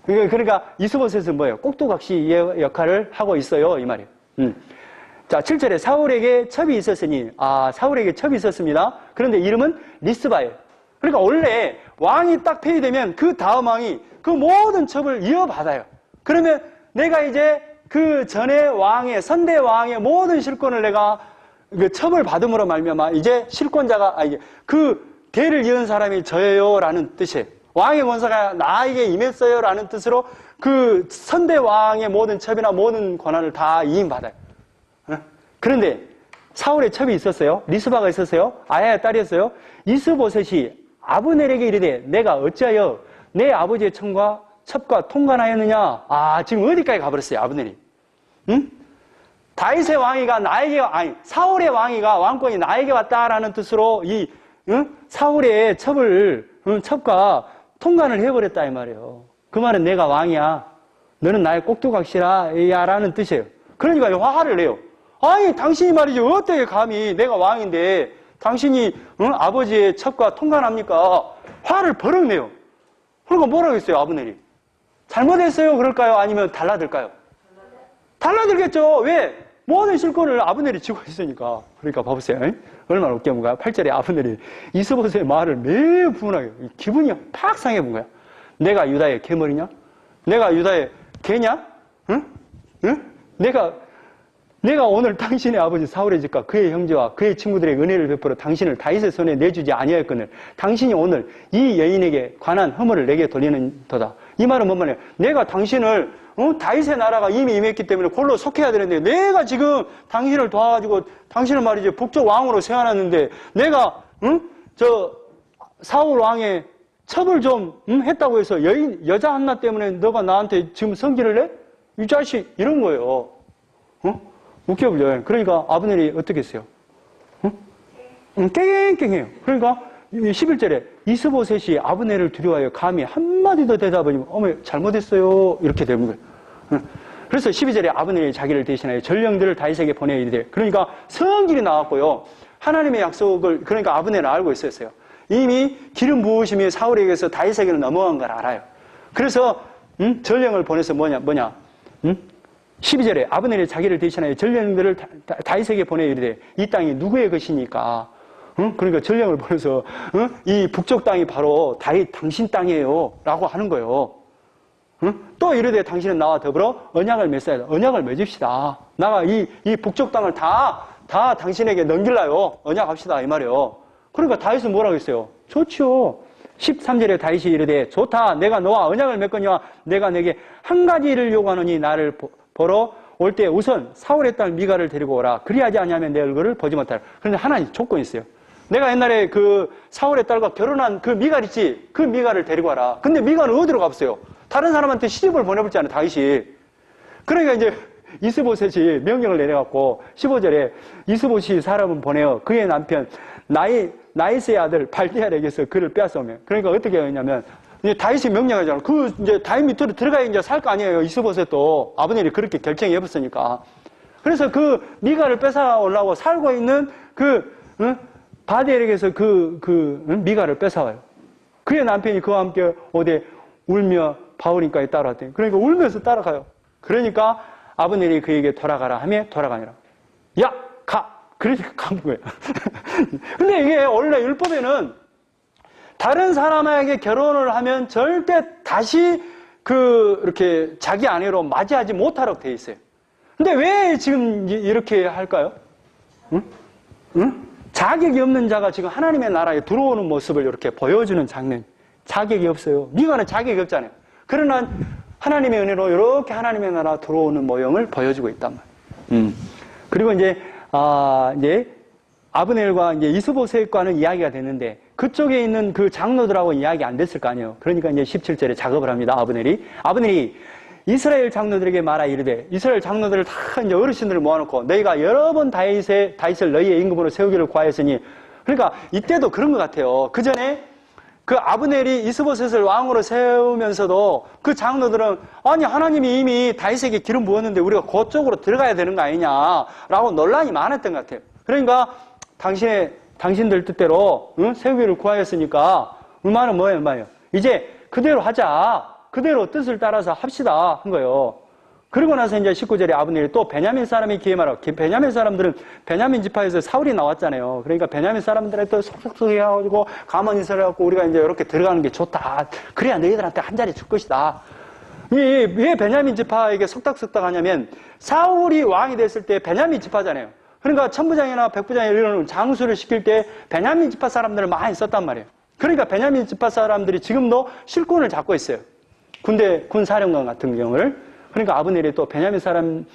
그러니까 이스보셋은 뭐예요? 꼭두각시 역할을 하고 있어요. 이 말이에요. 자, 7절에 사울에게 첩이 있었으니, 사울에게 첩이 있었습니다. 그런데 이름은 리스바예요. 그러니까 원래 왕이 딱 폐위되면 그 다음 왕이 그 모든 첩을 이어받아요. 그러면 내가 이제 그 전에 왕의, 선대 왕의 모든 실권을 내가 그 첩을 받음으로 말미암아 이제 실권자가, 그 대를 이은 사람이 저예요 라는 뜻이에요. 왕의 권세가 나에게 임했어요 라는 뜻으로 그 선대 왕의 모든 첩이나 모든 권한을 다 이임받아요. 그런데 사울의 첩이 있었어요. 리스바가 있었어요. 아야의 딸이었어요. 이스보셋이 아브넬에게 이르되 내가 어찌하여 내 아버지의 첩과 통관하였느냐. 지금 어디까지 가버렸어요, 아브넬이. 다윗의 왕위가 사울의 왕위가 왕권이 나에게 왔다라는 뜻으로 사울의 첩과 통관을 해버렸다 이 말이에요. 그 말은 내가 왕이야. 너는 나의 꼭두각시야 라는 뜻이에요. 그러니까 화를 내요. 당신이 말이죠. 어떻게 감히 내가 왕인데 당신이 아버지의 첩과 통관합니까? 화를 버럭 내요. 그러니까 뭐라고 했어요, 아브넬이? 잘못했어요, 그럴까요? 아니면 달라들까요? 달라들겠죠. 왜? 모든 실권을 아브넬이 쥐고 있으니까. 그러니까 봐보세요. 얼마나 웃겨 본 거야. 8절에 아브넬이 이스보셋의 말을 매우 분하게, 기분이 팍 상해 본 거야. 내가 유다의 개머리냐? 내가 유다의 개냐? 응? 내가 오늘 당신의 아버지 사울의 집과 그의 형제와 그의 친구들에게 은혜를 베풀어 당신을 다윗의 손에 내주지 아니하였거늘 당신이 오늘 이 여인에게 관한 허물을 내게 돌리는 도다. 이 말은 뭔 말이에요? 내가 당신을 다윗의 나라가 이미 임했기 때문에 골로 속해야 되는데 내가 지금 당신을 도와가지고 당신을 말이죠 북쪽 왕으로 세워놨는데 내가 사울 왕의 첩을 좀 했다고 해서 여자 하나 때문에 너가 나한테 지금 성질을 내? 이 자식 이런 거예요. 웃겨보죠. 그러니까 아브넬이 어떻게 했어요? 깽깽해요. 그러니까 11절에 이스보셋이 아브넬을 두려워하여 감히 한마디도 대답하지 어머 잘못했어요 이렇게 되는 거예요. 그래서 12절에 아브넬이 자기를 대신하여 전령들을 다윗에게 보내야 돼. 그러니까 성질이 나왔고요. 하나님의 약속을 그러니까 아브넬은 알고 있었어요. 이미 기름 부으심이 사울에게서 다윗에게로 넘어간 걸 알아요. 그래서 전령을 보내서 뭐냐 12절에 아브넬이 자기를 대신하여 전령들을 다윗에게 보내 이르되 이 땅이 누구의 것이니까 그러니까 전령을 보내서 이 북쪽 땅이 바로 다윗 당신 땅이에요 라고 하는 거예요. 또 이르되 당신은 나와 더불어 언약을 맺어야 돼. 언약을 맺읍시다. 나가 이 북쪽 땅을 다 당신에게 넘길라요. 언약합시다 이 말이에요. 그러니까 다윗은 뭐라고 했어요? 좋지요. 13절에 다윗이 이르되 좋다. 내가 너와 언약을 맺거니와 내가 내게 한 가지를 요구하노니 나를 보러 올 때 우선 사울의 딸 미가를 데리고 오라. 그리하지 아니하면 내 얼굴을 보지 못하라. 그런데 하나님 조건이 있어요. 내가 옛날에 그 사울의 딸과 결혼한 그 미갈 있지? 그 미갈을 데리고 와라. 근데 미갈은 어디로 갔어요? 다른 사람한테 시집을 보내버렸잖아요, 다윗이. 그러니까 이제 이스보셋이 명령을 내려갖고 15절에 이스보셋이 사람을 보내어 그의 남편 나이스의 아들 발디알에게서 그를 빼앗아오면 그러니까 어떻게 했냐면 이제 다윗이 명령하잖아. 이제 다윗 밑으로 들어가야 이제 살 거 아니에요. 이스보셋도 아브넬이 그렇게 결정해봤으니까. 그래서 그 미갈을 뺏어오려고 살고 있는 바디엘에게서 미갈을 뺏어와요. 그의 남편이 그와 함께 어디 울며 바울인가에 따라왔대요. 그러니까 울면서 따라가요. 그러니까 아브넬이 그에게 돌아가라 하며 돌아가니라. 야, 가! 그러니까 간 거예요. 근데 이게 원래 율법에는 다른 사람에게 결혼을 하면 절대 다시 이렇게 자기 아내로 맞이하지 못하라고 되어 있어요. 근데 왜 지금 이렇게 할까요? 자격이 없는 자가 지금 하나님의 나라에 들어오는 모습을 이렇게 보여주는 장면. 자격이 없어요. 미가는 자격이 없잖아요. 그러나 하나님의 은혜로 이렇게 하나님의 나라 들어오는 모형을 보여주고 있단 말이에요. 그리고 이제 아브넬과 이제 이스보셋과는 이야기가 됐는데 그쪽에 있는 그 장로들하고 이야기 안 됐을 거 아니에요. 그러니까 이제 17절에 작업을 합니다. 아브넬이 이스라엘 장로들에게 말하 이르되 이스라엘 장로들을 다 이제 어르신들을 모아놓고 너희가 여러 번 다윗을 너희의 임금으로 세우기를 구하였으니 그러니까 이때도 그런 것 같아요. 그 전에 그 아브넬이 이스보셋을 왕으로 세우면서도 그 장로들은 아니 하나님이 이미 다윗에게 기름 부었는데 우리가 그쪽으로 들어가야 되는 거 아니냐라고 논란이 많았던 것 같아요. 그러니까 당신들 뜻대로 세우기를 구하였으니까 말은 뭐예요? 이제 그대로 하자. 그대로 뜻을 따라서 합시다 한 거예요. 그러고 나서 이제 19절에 아브넬이 또 베냐민 사람이 기회 말하고, 베냐민 사람들은 베냐민 지파에서 사울이 나왔잖아요. 그러니까 베냐민 사람들한테 또 속속속 해가지고 가만히 있어갖고 우리가 이제 이렇게 들어가는 게 좋다. 그래야 너희들한테 한 자리 줄 것이다. 왜 베냐민 지파에게 속닥속닥 하냐면 사울이 왕이 됐을 때 베냐민 지파잖아요. 그러니까 천부장이나 백부장 이런 장수를 시킬 때 베냐민 지파 사람들을 많이 썼단 말이에요. 그러니까 베냐민 지파 사람들이 지금도 실권을 잡고 있어요. 군 사령관 같은 경우를. 그러니까 아브넬이 또 베냐민 사람의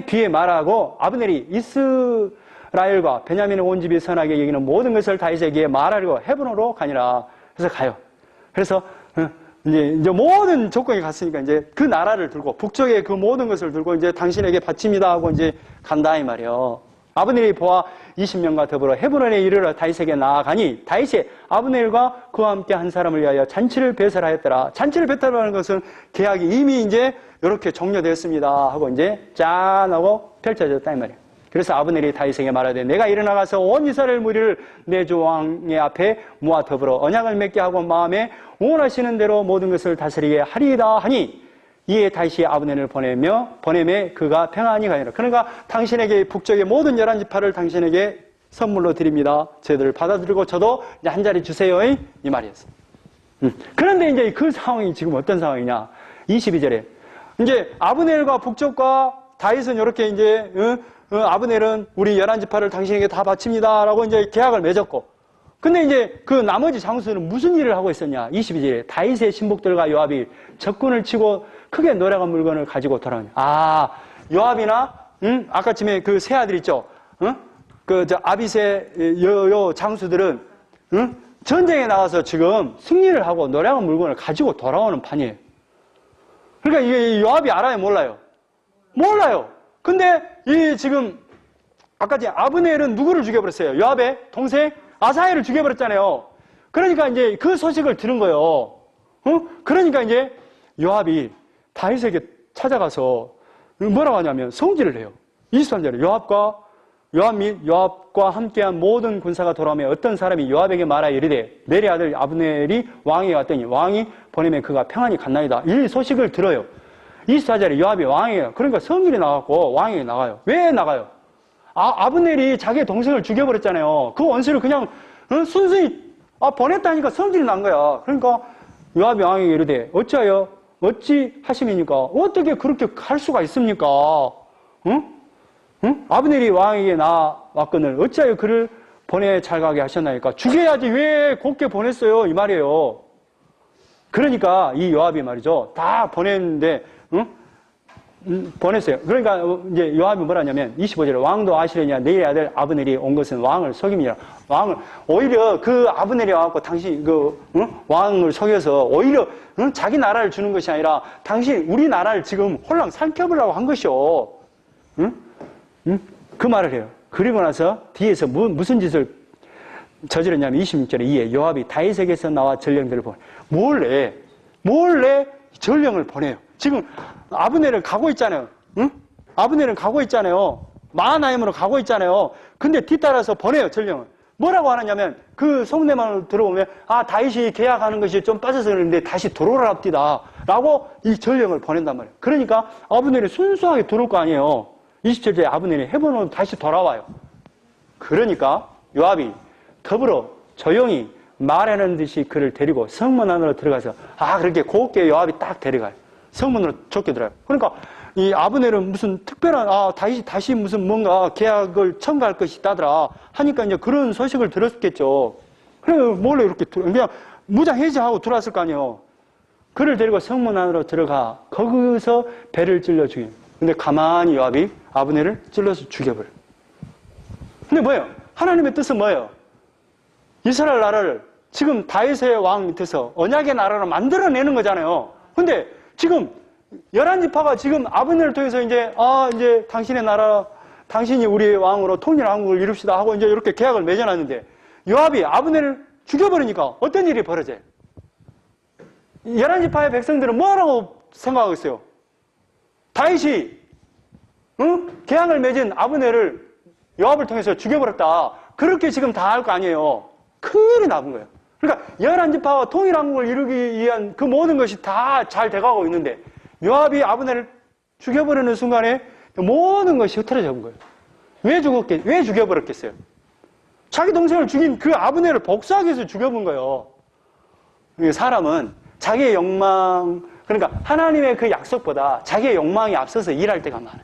뒤에 말하고 아브넬이 이스라엘과 베냐민의 온 집이 선하게 여기는 모든 것을 다윗에게 말하려고 헤브론으로 가니라. 그래서 가요. 그래서 이제 모든 조건이 갔으니까 이제 그 나라를 들고 북쪽의 그 모든 것을 들고 이제 당신에게 바칩니다 하고 이제 간다 이 말이에요. 아브넬이 보아 20명과 더불어 헤브론에 이르러 다윗에게 나아가니 다윗이 아브넬과 그와 함께 한 사람을 위하여 잔치를 배설하였더라. 잔치를 배설하는 것은 계약이 이미 이제 이렇게 종료되었습니다 하고 이제 짠 하고 펼쳐졌다 이 말이에요. 그래서 아브넬이 다윗에게 말하되 내가 일어나가서 온 이스라엘 무리를 내 주 왕의 앞에 모아 더불어 언약을 맺게 하고 마음에 원하시는 대로 모든 것을 다스리게 하리이다 하니 이에 다윗이 아브넬을 보내매 그가 평안히 가니라. 그러니까 당신에게 북쪽의 모든 11지파를 당신에게 선물로 드립니다. 저희들을 받아들이고 저도 이제 한 자리 주세요 이 말이었어요. 그런데 이제 그 상황이 지금 어떤 상황이냐? 22절에 이제 아브넬과 북쪽과 다윗은 이렇게 이제 아브넬은 우리 11지파를 당신에게 다 바칩니다라고 이제 계약을 맺었고, 근데 이제 그 나머지 장수들은 무슨 일을 하고 있었냐? 22절에 다윗의 신복들과 요압이 적군을 치고 크게 노래간 물건을 가지고 돌아오냐? 요압이나 아까쯤에 그 세 아들 있죠? 아비세 요 장수들은 전쟁에 나가서 지금 승리를 하고 노래간 물건을 가지고 돌아오는 판이에요. 그러니까 이게 요압이 알아요, 몰라요? 몰라요. 근데 이 지금 아까 아브넬은 누구를 죽여버렸어요? 요압의 동생 아사헬을 죽여버렸잖아요. 그러니까 이제 그 소식을 들은 거예요. 그러니까 이제 요압이 다윗에게 찾아가서 뭐라고 하냐면 성질을 해요. 23절에 요압과 함께한 모든 군사가 돌아오며 어떤 사람이 요압에게 말하여 이르되 내리 아들 아브넬이 왕에게 왔더니 왕이 보내면 그가 평안히 갔나이다. 이 소식을 들어요. 24절에 요압이 왕이에요. 그러니까 성질이 나갔고 왕에게 나가요. 왜 나가요? 아브넬이 자기의 동생을 죽여버렸잖아요. 그 원수를 그냥 순순히 보냈다니까 성질이 난 거야. 그러니까 요압이 왕에게 이르되 어찌 하심이니까? 어떻게 그렇게 할 수가 있습니까? 아브넬이 왕에게 나왔거늘 어찌하여 그를 보내 잘 가게 하셨나이까? 죽여야지 왜 곱게 보냈어요? 이 말이에요. 그러니까 이 요압이 말이죠. 다 보냈는데 보냈어요. 그러니까 이제 요압이 뭐라냐면 25절에 왕도 아시려냐 내 아들 아브넬이 온 것은 왕을 속임이라. 오히려 그 아브넬이 와갖고 당신 왕을 속여서 오히려 자기 나라를 주는 것이 아니라 우리 나라를 지금 홀랑 삼켜보려고 한 것이요. 그 말을 해요. 그리고 나서 뒤에서 무슨 짓을 저질렀냐면 26절에 이에 요압이 다윗에게서 나와 전령들을 몰래 전령을 보내요. 지금 아브넬은 가고 있잖아요. 아브넬은 가고 있잖아요. 마하나임으로 가고 있잖아요. 근데 뒤따라서 보내요, 전령을. 뭐라고 하느냐면 그 속내만 들어보면 다윗이 계약하는 것이 좀 빠져서 그러는데 다시 돌아오랍디다 라고 이 전령을 보낸단 말이에요. 그러니까 아브넬이 순수하게 들어올 거 아니에요. 27절에 아브넬이 헤브론으로 다시 돌아와요. 그러니까 요압이 더불어 조용히 말하는 듯이 그를 데리고 성문 안으로 들어가서 그렇게 곱게 요압이 딱 데려가요. 성문으로 좁게 들어가요. 그러니까 이 아브넬은 무슨 특별한 다윗이 다시 무슨 뭔가 계약을 첨가할 것이 있다더라 하니까 이제 그런 소식을 들었겠죠. 그래서 몰래 이렇게 그냥 무장해제하고 들어왔을 거 아니에요. 그를 데리고 성문 안으로 들어가 거기서 배를 찔러 죽여요. 근데 가만히 요압이 아브넬을 찔러서 죽여버려요. 근데 뭐예요? 하나님의 뜻은 뭐예요? 이스라엘 나라를 지금 다윗의 왕 밑에서 언약의 나라로 만들어내는 거잖아요. 근데 지금 11지파가 지금 아브넬을 통해서 이제 당신의 나라, 당신이 우리의 왕으로 통일한 한국을 이룹시다 하고 이제 이렇게 계약을 맺어놨는데 요압이 아브넬을 죽여버리니까 어떤 일이 벌어져요? 11지파의 백성들은 뭐라고 생각하고 있어요? 다윗이 계약을 맺은 아브넬을 요압을 통해서 죽여버렸다. 그렇게 지금 다 할 거 아니에요. 큰일이 나쁜 거예요. 그러니까 11지파와 통일한국을 이루기 위한 그 모든 것이 다 잘 돼가고 있는데 요압이 아브넬을 죽여버리는 순간에 모든 것이 흐트러져 온 거예요. 왜 죽여버렸겠어요? 자기 동생을 죽인 그 아브넬을 복수하기 위해서 죽여본 거예요. 사람은 자기의 욕망, 그러니까 하나님의 그 약속보다 자기의 욕망이 앞서서 일할 때가 많아요.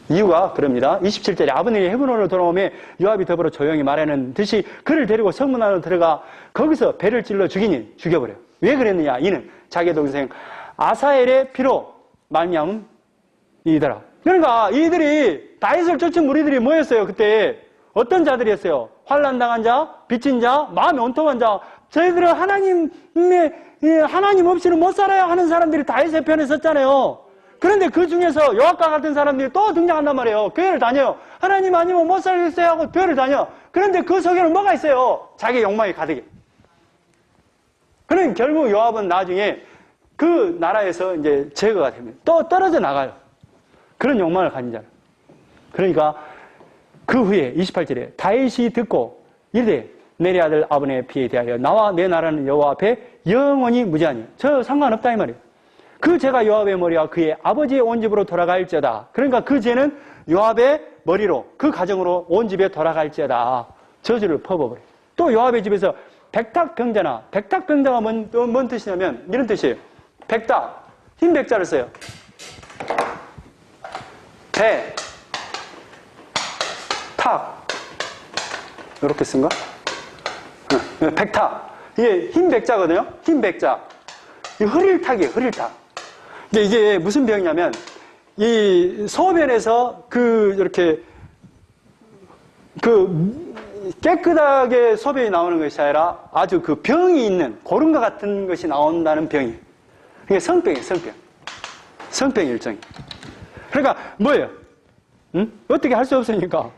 이유가 그럽니다. 27절에 아브넬이 헤브론으로 돌아오며 요압이 더불어 조용히 말하는 듯이 그를 데리고 성문 안으로 들어가 거기서 배를 찔러 죽이니 죽여버려요. 왜 그랬느냐? 이는 자기 동생 아사엘의 피로 말미암이더라. 그러니까 이들이 다윗을 쫓은 무리들이 뭐였어요? 그때 어떤 자들이었어요? 환난당한 자, 빚진 자, 마음이 온통한 자. 저희들은 하나님 없이는 못 살아요 하는 사람들이 다윗의 편에 섰잖아요. 그런데 그 중에서 요압과 같은 사람들이 또 등장한단 말이에요. 교회를 다녀요. 하나님 아니면 못 살겠어요 하고 교회를 다녀. 그런데 그 속에는 뭐가 있어요? 자기 욕망이 가득해. 그러니 결국 요압은 나중에 그 나라에서 이제 제거가 됩니다. 또 떨어져 나가요. 그런 욕망을 가진 자는. 그러니까 그 후에 28절에 다윗이 듣고 이르되 내리 아들 아브넬의 피에 대하여 나와 내 나라는 여호와 앞에 영원히 무죄하니 저 상관없다 이 말이에요. 그 죄가 요압의 머리와 그의 아버지의 온 집으로 돌아갈지어다. 그러니까 그 죄는 요압의 머리로 그 가정으로 온 집에 돌아갈지어다. 저주를 퍼부어버려요. 또 요압의 집에서 백탁병자나, 백탁병자가 뭔 뜻이냐면 이런 뜻이에요. 백탁, 흰 백자를 써요. 배, 탁 이렇게 쓴가? 백탁. 이게 흰 백자거든요. 흰 백자. 이 흐릴탁이에요. 흐릴탁. 이게 무슨 병이냐면 이 소변에서 이렇게 깨끗하게 소변이 나오는 것이 아니라 아주 그 병이 있는 고름과 같은 것이 나온다는 병이에요. 이게 성병이에요. 성병 일종이. 그러니까 뭐예요? 어떻게 할 수 없으니까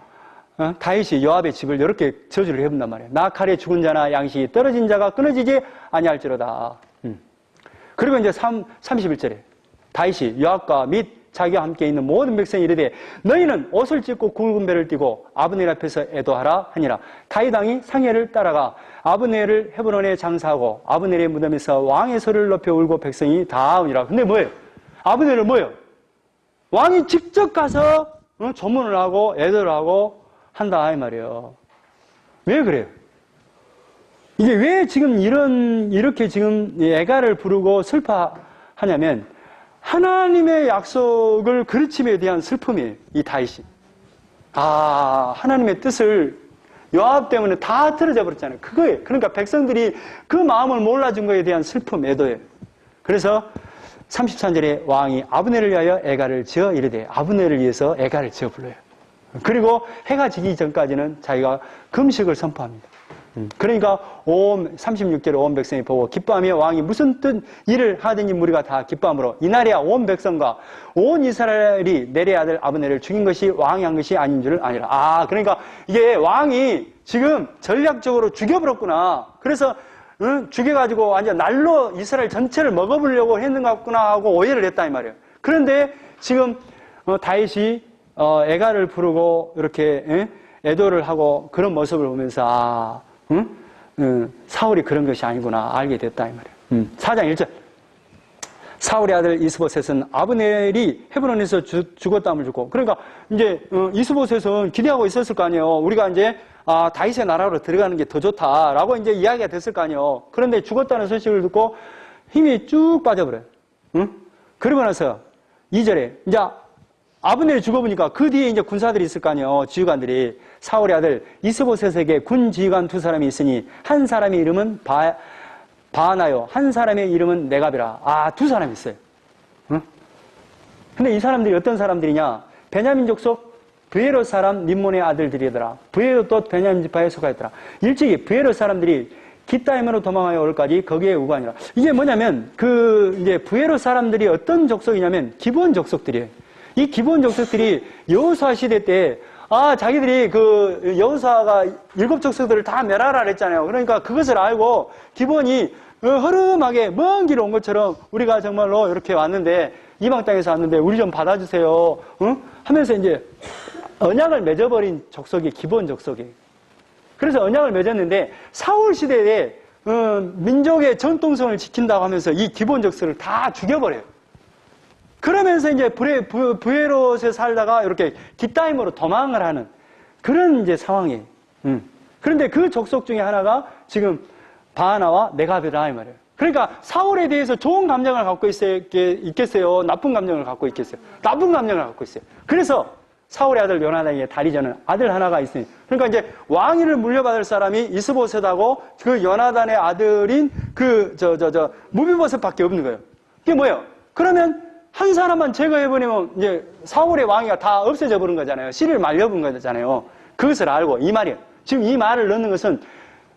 다윗이 요압의 집을 이렇게 저주를 해본단 말이에요. 나 칼에 죽은 자나 양식이 떨어진 자가 끊어지지 아니할지로다. 그리고 이제 31절에 다윗이 요압과 및 자기와 함께 있는 모든 백성이 이르되 너희는 옷을 찢고 굵은 배를 띠고 아브넬 앞에서 애도하라 하니라. 다윗 왕이 상해를 따라가 아브넬을 헤브론에 장사하고 아브넬의 무덤에서 왕의 소리를 높여 울고 백성이 다 오니라. 근데 뭐예요? 아브넬은 뭐예요? 왕이 직접 가서 조문을 하고 애도를 하고 한다 이 말이에요. 왜 그래요? 이게 왜 지금 이렇게 지금 애가를 부르고 슬퍼하냐면 하나님의 약속을 그르침에 대한 슬픔이에요. 이 다윗이. 하나님의 뜻을 요압 때문에 다 틀어져 버렸잖아요. 그거예요. 그러니까 백성들이 그 마음을 몰라준 거에 대한 슬픔, 애도예요. 그래서 33절에 왕이 아브넬을 위하여 애가를 지어 이르되 아브넬을 위해서 애가를 지어 불러요. 그리고 해가 지기 전까지는 자기가 금식을 선포합니다. 그러니까 36절에 온 백성이 보고 기뻐하며 왕이 무슨 뜻 일을 하든지 무리가 다 기뻐하므로 이날이야 온 백성과 온 이스라엘이 내레 아들 아브넬을 죽인 것이 왕이 한 것이 아닌 줄을 아니라. 그러니까 이게 왕이 지금 전략적으로 죽여버렸구나. 그래서 죽여가지고 완전 날로 이스라엘 전체를 먹어보려고 했는 것 같구나 하고 오해를 했다 이 말이에요. 그런데 지금 다윗이 애가를 부르고 이렇게 애도를 하고 그런 모습을 보면서 사울이 그런 것이 아니구나 알게 됐다 이 말이에요. 4장 1절 사울의 아들 이스보셋은 아브넬이 헤브론에서 죽었다함을 듣고 그러니까 이제 이스보셋은 기대하고 있었을 거 아니에요. 우리가 이제 다윗의 나라로 들어가는 게 더 좋다라고 이제 이야기가 됐을 거 아니에요. 그런데 죽었다는 소식을 듣고 힘이 쭉 빠져버려요. 그러고 나서 2절에 이제 아브넬이 죽어보니까 그 뒤에 이제 군사들이 있을 거 아니에요. 지휘관들이. 사울의 아들 이스보셋에게 군 지휘관 2사람이 있으니 한 사람의 이름은 바나요. 한 사람의 이름은 네갑이라. 2사람이 있어요. 근데 이 사람들이 어떤 사람들이냐? 베냐민 족속 브에롯 사람 림몬의 아들들이더라. 브에롯도 베냐민 지파에 속하였더라. 일찍이 브에롯 사람들이 기타임으로 도망하여 올까지 거기에 우관이라. 이게 뭐냐면 이제 브에롯 사람들이 어떤 족속이냐면 기본 족속들이에요. 이 기본 족속들이 여호수아 시대 때 자기들이 여호수아가 7족속들을 다 멸하라 그랬잖아요. 그러니까 그것을 알고 기본이 허름하게 먼 길 온 것처럼 우리가 정말로 이렇게 왔는데 이방 땅에서 왔는데 우리 좀 받아주세요. 하면서 이제 언약을 맺어버린 족속이 기본 족속이에요. 그래서 언약을 맺었는데 사울 시대에 민족의 전통성을 지킨다고 하면서 이 기본 족속을 다 죽여버려요. 그러면서 이제 부에롯에 살다가 이렇게 깃다임으로 도망을 하는 그런 이제 상황이에요. 그런데 그 족속 중에 하나가 지금 바하나와 네갑이다 이 말이에요. 그러니까 사울에 대해서 좋은 감정을 갖고 있겠어요? 나쁜 감정을 갖고 있겠어요? 나쁜 감정을 갖고 있어요. 그래서 사울의 아들 요나단에게 다리저는 아들 하나가 있으니, 그러니까 이제 왕위를 물려받을 사람이 이스보셋하고 그 요나단의 아들인 무비보셋밖에 없는 거예요. 그게 뭐예요? 그러면 한 사람만 제거해버리면 이제 사울의 왕위가 다 없어져 버린 거잖아요. 씨를 말려본 거잖아요. 그것을 알고 이 말이에요. 지금 이 말을 넣는 것은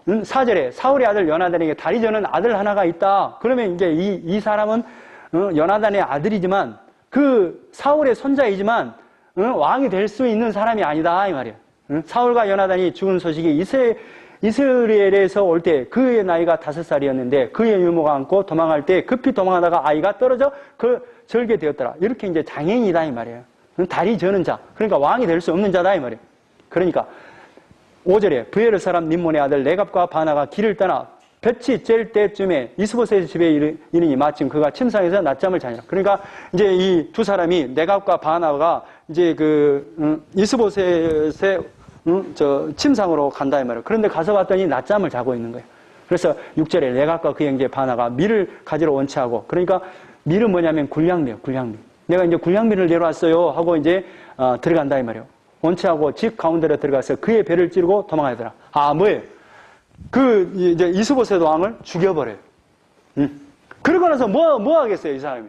4절에 사울의 아들 요나단에게 다리저는 아들 하나가 있다. 그러면 이제 이 사람은 요나단의 아들이지만 그 사울의 손자이지만 왕이 될 수 있는 사람이 아니다 이 말이에요. 사울과 요나단이 죽은 소식이 이스라엘에서 올 때 그의 나이가 5살이었는데 그의 유모가 안고 도망할 때 급히 도망하다가 아이가 떨어져 절게 되었더라. 이렇게 이제 장애인이다 이 말이에요. 다리 저는 자, 그러니까 왕이 될 수 없는 자다 이 말이에요. 그러니까 5절에 브에롯 사람 림몬의 아들 네갑과 바나가 길을 떠나 볕이 쬐을 때쯤에 이스보셋의 집에 이르니 마침 그가 침상에서 낮잠을 자니라. 그러니까 이제 이 두 사람이 네갑과 바나가 이제 이스보셋의 침상으로 간다 이 말이에요. 그런데 가서 봤더니 낮잠을 자고 있는 거예요. 그래서 6절에 네갑과 그 형제 바나가 밀을 가지러 원치하고, 그러니까 밀은 뭐냐면 굴량미예요. 굴량미. 내가 이제 굴량미를 내려왔어요 하고 이제 들어간다 이 말이에요. 원치하고 집 가운데로 들어가서 그의 배를 찌르고 도망하더라. 뭐예요? 이제 이스보셋 왕을 죽여버려요. 그러고 나서 뭐 하겠어요, 이 사람이?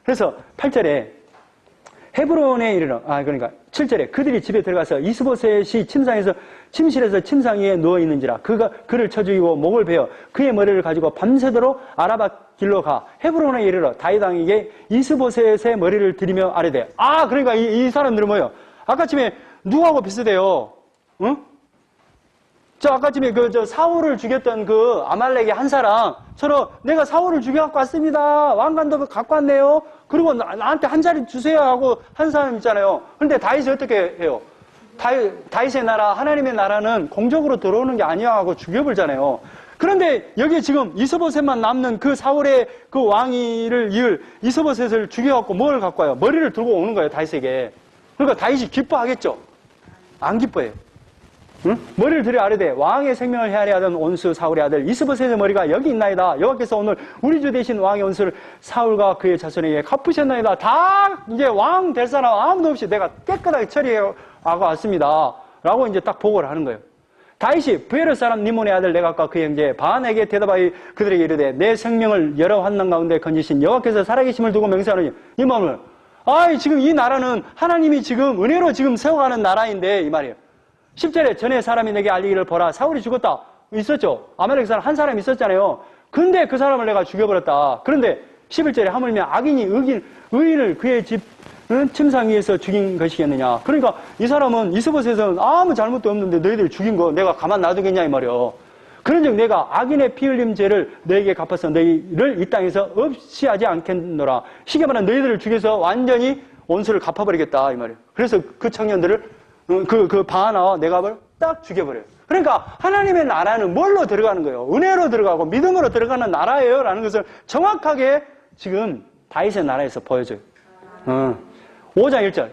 그래서 8절에 헤브론에 이르러, 그러니까 7절에 그들이 집에 들어가서 이스보셋이 침실에서 침상 위에 누워있는지라 그를 쳐 죽이고 목을 베어 그의 머리를 가지고 밤새도록 아라바 길로 가 헤브론에 이르러 다윗 왕에게 이스보셋의 머리를 들이며 아뢰되. 그러니까 이 사람들은 뭐예요? 아까쯤에 누구하고 비슷해요? 아까쯤에 사울을 죽였던 그 아말렉의 한 사람, 서로 내가 사울을 죽여갖고 왔습니다. 왕관도 갖고 왔네요. 그리고 나한테 한 자리 주세요 하고 한 사람 있잖아요. 그런데 다윗이 어떻게 해요? 다윗의 나라, 하나님의 나라는 공적으로 들어오는 게 아니야 하고 죽여버리잖아요. 그런데 여기 지금 이스보셋만 남는 그 사울의 그 왕위를 이을 이스보셋을 죽여갖고 뭘 갖고 와요? 머리를 들고 오는 거예요, 다윗에게. 그러니까 다윗이 기뻐하겠죠? 안 기뻐해요. 머리를 들여 아뢰되 왕의 생명을 헤아려 하던 온수 사울의 아들 이스보셋의 머리가 여기 있나이다. 여호와께서 오늘 우리 주 대신 왕의 온수를 사울과 그의 자손에게 갚으셨나이다. 다 이제 왕 될 사람 아무도 없이 내가 깨끗하게 처리하고 왔습니다. 라고 이제 딱 보고를 하는 거예요. 다윗이 브에롯 사람 림몬의 아들 네갑과 그 형제 바한에게 대답하여 그들에게 이르되 내 생명을 여러 환난 가운데 건지신 여호와께서 살아계심을 두고 맹세하노니 이 마음을 지금 이 나라는 하나님이 지금 은혜로 지금 세워가는 나라인데 이 말이에요. 10절에 전에 사람이 내게 알리기를 보라 사울이 죽었다. 있었죠. 아말렉 사람 한 사람 있었잖아요. 근데 그 사람을 내가 죽여버렸다. 그런데 11절에 하물며 악인이 의인을 그의 집 침상 위에서 죽인 것이겠느냐. 그러니까 이 사람은 이스보셋은 아무 잘못도 없는데 너희들 죽인 거 내가 가만 놔두겠냐 이 말이에요. 그런즉 내가 악인의 피 흘림 죄를 너에게 갚아서 너희를 이 땅에서 없이 하지 않겠노라. 쉽게 말하면 너희들을 죽여서 완전히 원수를 갚아버리겠다 이 말이에요. 그래서 그 청년들을 그 바하나와 네갑을 딱 죽여버려요. 그러니까 하나님의 나라는 뭘로 들어가는 거예요? 은혜로 들어가고 믿음으로 들어가는 나라예요 라는 것을 정확하게 지금 다윗의 나라에서 보여줘요. 5장 1절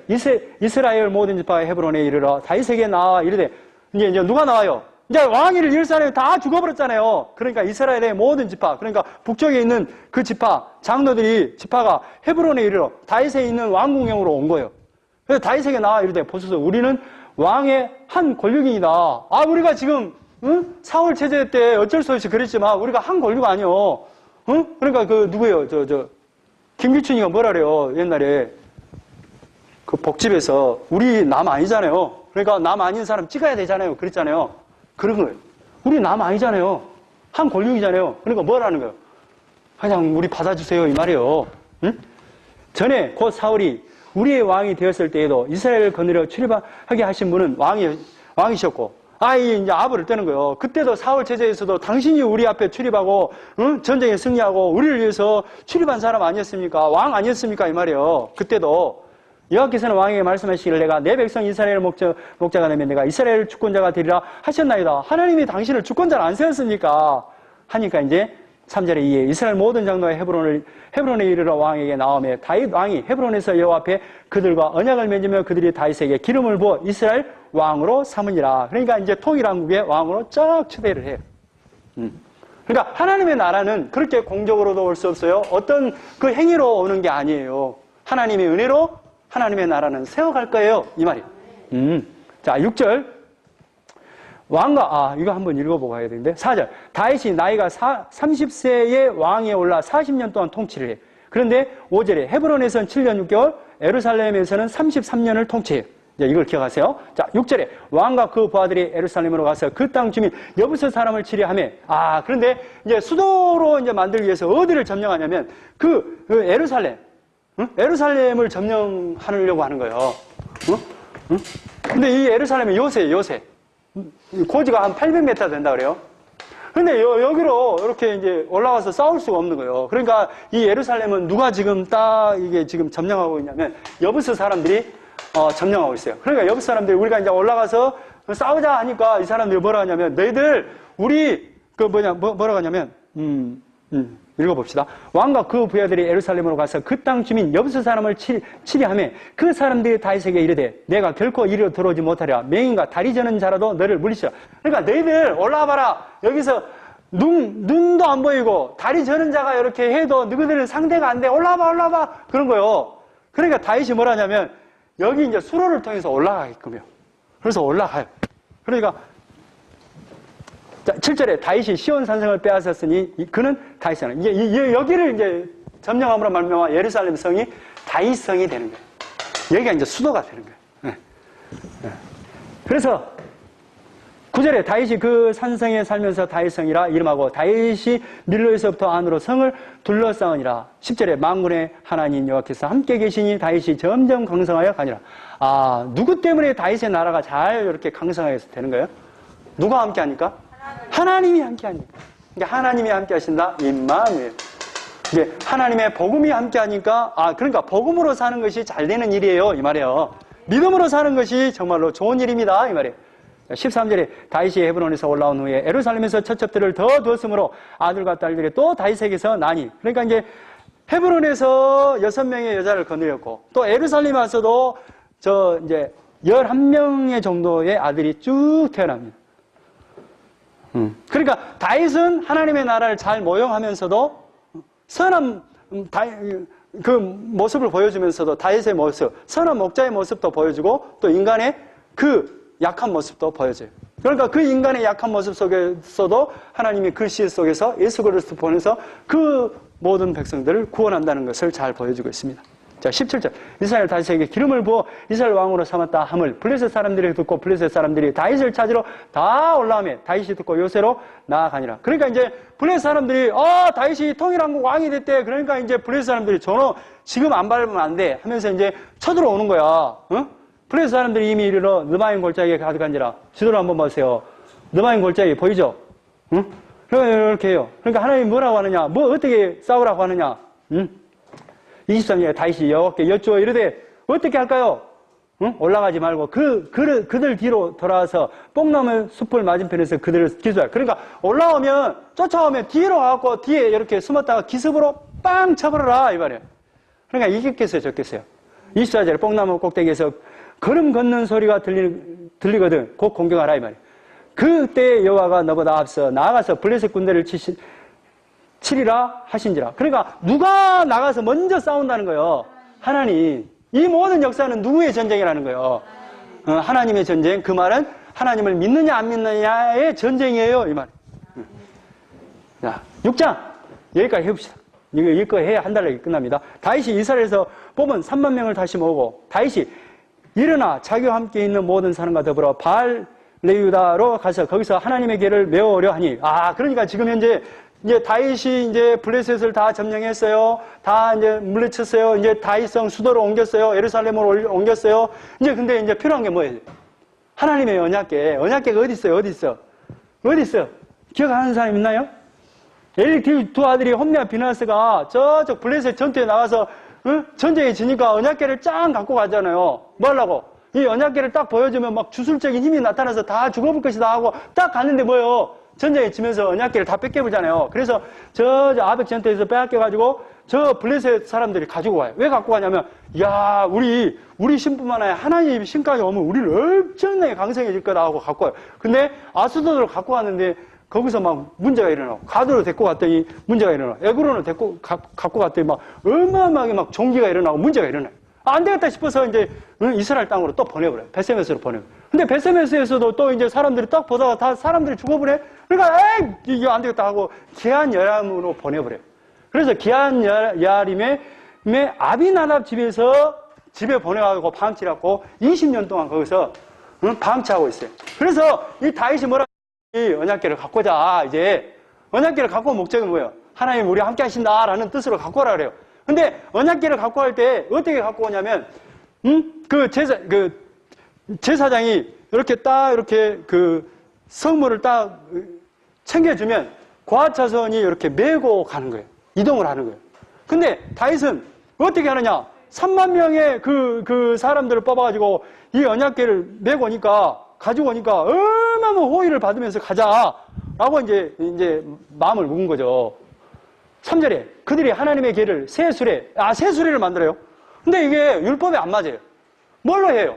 이스라엘 모든 지파가 헤브론에 이르러 다윗에게 나와 이르되 이제 누가 나와요? 이제 왕위를 이을 사람이 다 죽어버렸잖아요. 그러니까 이스라엘의 모든 지파, 그러니까 북쪽에 있는 그 지파 지파가 헤브론에 이르러 다윗에 있는 왕궁형으로 온 거예요. 그래서 다윗에게 나와 이르되 보소서 우리는 왕의 한 권력이다. 우리가 지금 사울 체제 때 어쩔 수 없이 그랬지만 우리가 한 권력 아니요. 그러니까 누구예요? 김기춘이가 뭐라 그래요? 옛날에 그 복집에서 우리 남 아니잖아요. 그러니까 남 아닌 사람 찍어야 되잖아요. 그랬잖아요. 그런 거예요. 우리 남 아니잖아요. 한 권력이잖아요. 그러니까 뭐라는 거예요? 그냥 우리 받아주세요 이 말이에요. 전에 곧 사울이 우리의 왕이 되었을 때에도 이스라엘을 거느려 출입하게 하신 분은 왕이셨고, 이제 아부를 떼는 거예요. 그때도 사울 체제에서도 당신이 우리 앞에 출입하고, 전쟁에 승리하고, 우리를 위해서 출입한 사람 아니었습니까? 왕 아니었습니까? 이 말이에요. 그때도. 여호와께서는 왕에게 말씀하시기를 내가 내 백성 이스라엘 목자가 되면 내가 이스라엘 주권자가 되리라 하셨나이다. 하나님이 당신을 주권자를 안 세웠습니까? 하니까 이제 3절에 이에 이스라엘 모든 장로가 헤브론에 이르러 왕에게 나오며 다윗 왕이 헤브론에서 여호와 앞에 그들과 언약을 맺으며 그들이 다윗에게 기름을 부어 이스라엘 왕으로 삼으니라. 그러니까 이제 통일왕국의 왕으로 쫙 추대를 해요. 그러니까 하나님의 나라는 그렇게 공적으로도 올 수 없어요. 어떤 그 행위로 오는 게 아니에요. 하나님의 은혜로 하나님의 나라는 세워갈 거예요. 이 말이에요. 자, 6절. 왕과, 이거 한번 읽어보고 가야 되는데. 4절. 다윗이 나이가 30세의 왕에 올라 40년 동안 통치를 해요. 그런데 5절에 헤브론에서는 7년 6개월, 에루살렘에서는 33년을 통치해요. 이걸 기억하세요. 자, 6절에 왕과 그 부하들이 에루살렘으로 가서 그 땅 주민 여부스 사람을 치리하며, 그런데 이제 수도로 이제 만들기 위해서 어디를 점령하냐면 그 에루살렘, 에루살렘을 점령하려고 하는 거예요. 근데 이 에루살렘이 요새. 고지가 한 800m 된다 그래요. 근데 여기로 이렇게 이제 올라가서 싸울 수가 없는 거예요. 그러니까 이 예루살렘은 누가 지금 이게 지금 점령하고 있냐면 여부스 사람들이 점령하고 있어요. 그러니까 여부스 사람들이 우리가 이제 올라가서 싸우자 하니까 이 사람들이 뭐라 하냐면 너희들 우리 뭐라고 하냐면 읽어봅시다. 왕과 그 부하들이 예루살렘으로 가서 그 땅 주민 여부스 사람을 치리하며 그 사람들이 다윗에게 이르되 내가 결코 이리로 들어오지 못하리라. 맹인과 다리 저는 자라도 너를 물리치라. 그러니까 너희들 올라와봐라. 여기서 눈도 안 보이고 다리 저는 자가 이렇게 해도 너희들은 상대가 안 돼. 올라와봐 그런 거요. 그러니까 다윗이 뭐라냐면 여기 이제 수로를 통해서 올라가게끔요. 그래서 올라가요. 그러니까 7절에 다윗이 시온 산성을 빼앗았으니 그는 다윗성. 여기를 이제 점령함으로 말미암아 예루살렘 성이 다윗성이 되는 거예요. 여기가 이제 수도가 되는 거예요. 그래서 9절에 다윗이 그 산성에 살면서 다윗성이라 이름하고 다윗이 밀로에서부터 안으로 성을 둘러싸으니라. 10절에 만군의 하나님 여호와께서 함께 계시니 다윗이 점점 강성하여 가니라. 누구 때문에 다윗의 나라가 잘 이렇게 강성하게 되는 거예요? 누가 함께 하니까? 하나님이 함께 하니까. 그러니까 하나님이 함께 하신다. 임마누엘. 이게 하나님의 복음이 함께 하니까 그러니까 복음으로 사는 것이 잘 되는 일이에요. 이 말이에요. 믿음으로 사는 것이 정말로 좋은 일입니다. 이 말이에요. 13절에 다윗이 헤브론에서 올라온 후에 예루살렘에서 처첩들을 더 두었으므로 아들과 딸들이 또 다윗에게서 나니. 그러니까 이제 헤브론에서 6명의 여자를 거느렸고 또 예루살렘에 와서도 이제 11명의 정도의 아들이 쭉 태어납니다. 그러니까 다윗은 하나님의 나라를 잘 모형하면서도 선한 그 모습을 보여주면서도 다윗의 모습, 선한 목자의 모습도 보여주고 또 인간의 그 약한 모습도 보여줘요. 그러니까 그 인간의 약한 모습 속에서도 하나님이 그 시 속에서 예수 그리스도 보내서 그 모든 백성들을 구원한다는 것을 잘 보여주고 있습니다. 자, 17절. 이스라엘 다윗에게 기름을 부어 이스라엘 왕으로 삼았다 함을 블레셋 사람들이 듣고 블레셋 사람들이 다윗을 찾으러 다 올라오며 다윗이 듣고 요새로 나아가니라. 그러니까 이제 블레셋 사람들이 다윗이 통일왕국 왕이 됐대. 그러니까 이제 블레셋 사람들이 저는 지금 안 밟으면 안 돼 하면서 이제 쳐들어오는 거야. 블레셋 사람들이 이미 이르러 느바임 골짜기에 가득한지라. 지도를 한번 보세요. 느바임 골짜기 보이죠? 이렇게 해요. 그러니까 하나님이 뭐라고 하느냐? 어떻게 싸우라고 하느냐? 23절에 다윗이 여호와께 여쭈어 이르되 어떻게 할까요? 올라가지 말고 그들 뒤로 돌아와서 뽕나무 숲을 맞은편에서 그들을 기수하라. 그러니까 쫓아오면 뒤로 가고 뒤에 이렇게 숨었다가 기습으로 빵 쳐버려라 이 말이에요. 그러니까 이겼겠어요 저겠어요. 24절에 뽕나무 꼭대기에서 걸음 걷는 소리가 들리거든 곧 공격하라 이 말이에요. 그때 여호와가 너보다 앞서 나아가서 블레셋 군대를 치리라 하신지라. 그러니까 누가 나가서 먼저 싸운다는 거예요? 하나님. 이 모든 역사는 누구의 전쟁이라는 거예요? 하나님의 전쟁. 그 말은 하나님을 믿느냐 안 믿느냐의 전쟁이에요 이 말. 자, 6장 여기까지 해봅시다. 이거 해야 한 달에 끝납니다. 다윗이 이스라엘에서 뽑은 3만 명을 다시 모으고 다윗이 일어나 자기와 함께 있는 모든 사람과 더불어 바알 레유다로 가서 거기서 하나님의 길을 메우려 하니. 그러니까 지금 현재 이제 다윗이 이제 블레셋을 다 점령했어요. 다 이제 물리쳤어요. 이제 다윗성 수도로 옮겼어요. 예루살렘으로 옮겼어요. 이제 근데 이제 필요한 게 뭐예요? 하나님의 언약궤. 언약궤가 어디 있어요? 어디 있어요? 기억하는 사람 있나요? 엘리 두 아들이 홈리와 비나스가 저쪽 블레셋 전투에 나가서 전쟁에 지니까 언약궤를 쫙 갖고 가잖아요. 뭐 하려고? 이 언약궤를 딱 보여주면 막 주술적인 힘이 나타나서 다 죽어볼 것이다 하고 딱 갔는데 뭐요? 전쟁에 지면서 언약궤를 다 뺏겨버리잖아요. 그래서 저 아벡 전투에서 빼앗겨가지고 저 블레셋 사람들이 가지고 와요. 왜 갖고 가냐면, 야, 우리 신뿐만 아니라 하나님 신까지 오면 우리는 엄청나게 강성해질 거다 하고 갖고 와요. 근데 아수도를 갖고 왔는데 거기서 막 문제가 일어나고, 가드로 데리고 갔더니 문제가 일어나고, 에그론을 갖고 갔더니 막 어마어마하게 막 종기가 일어나고 문제가 일어나요. 안 되겠다 싶어서 이제 이스라엘 땅으로 또 보내버려요. 베세메스로 보내요. 근데 베세메스에서도 또 이제 사람들이 딱 보다가 다 사람들이 죽어버려. 그러니까 에이 이거 안 되겠다 하고 기한 여람으로 보내버려요. 그래서 기한 여림의 아비나답 집에 보내가지고 방치하고 20년 동안 거기서 방치하고 있어요. 그래서 이 다윗이 뭐라 이 언약궤를 갖고 자. 이제 언약궤를 갖고 온 목적은 뭐예요? 하나님 우리 함께 하신다라는 뜻으로 갖고 오라 그래요. 근데 언약궤를 갖고 올 때 어떻게 갖고 오냐면 제사장이 이렇게 딱 이렇게 그 성물을 딱 챙겨주면 고아차선이 이렇게 메고 가는 거예요. 이동을 하는 거예요. 근데 다윗은 어떻게 하느냐? 3만 명의 그 사람들을 뽑아가지고 이 언약궤를 메고 오니까 가지고 오니까 얼마나 호의를 받으면서 가자라고 이제 마음을 먹은 거죠. 3절에 그들이 하나님의 궤를 새 수레를 만들어요. 근데 이게 율법에 안 맞아요. 뭘로 해요?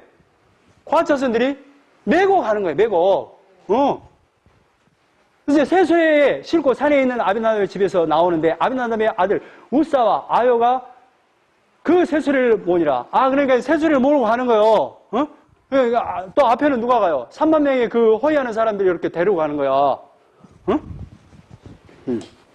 고아차선들이 메고 가는 거예요. 메고. 이제 새 수레에 싣고 산에 있는 아비나답의 집에서 나오는데 아비나답의 아들 우사와 아요가 그 새 수레를 모니라. 그러니까 새 수레를 모으고 가는 거예요. 또 앞에는 누가 가요? 3만 명의 그 호위하는 사람들이 이렇게 데리고 가는 거야.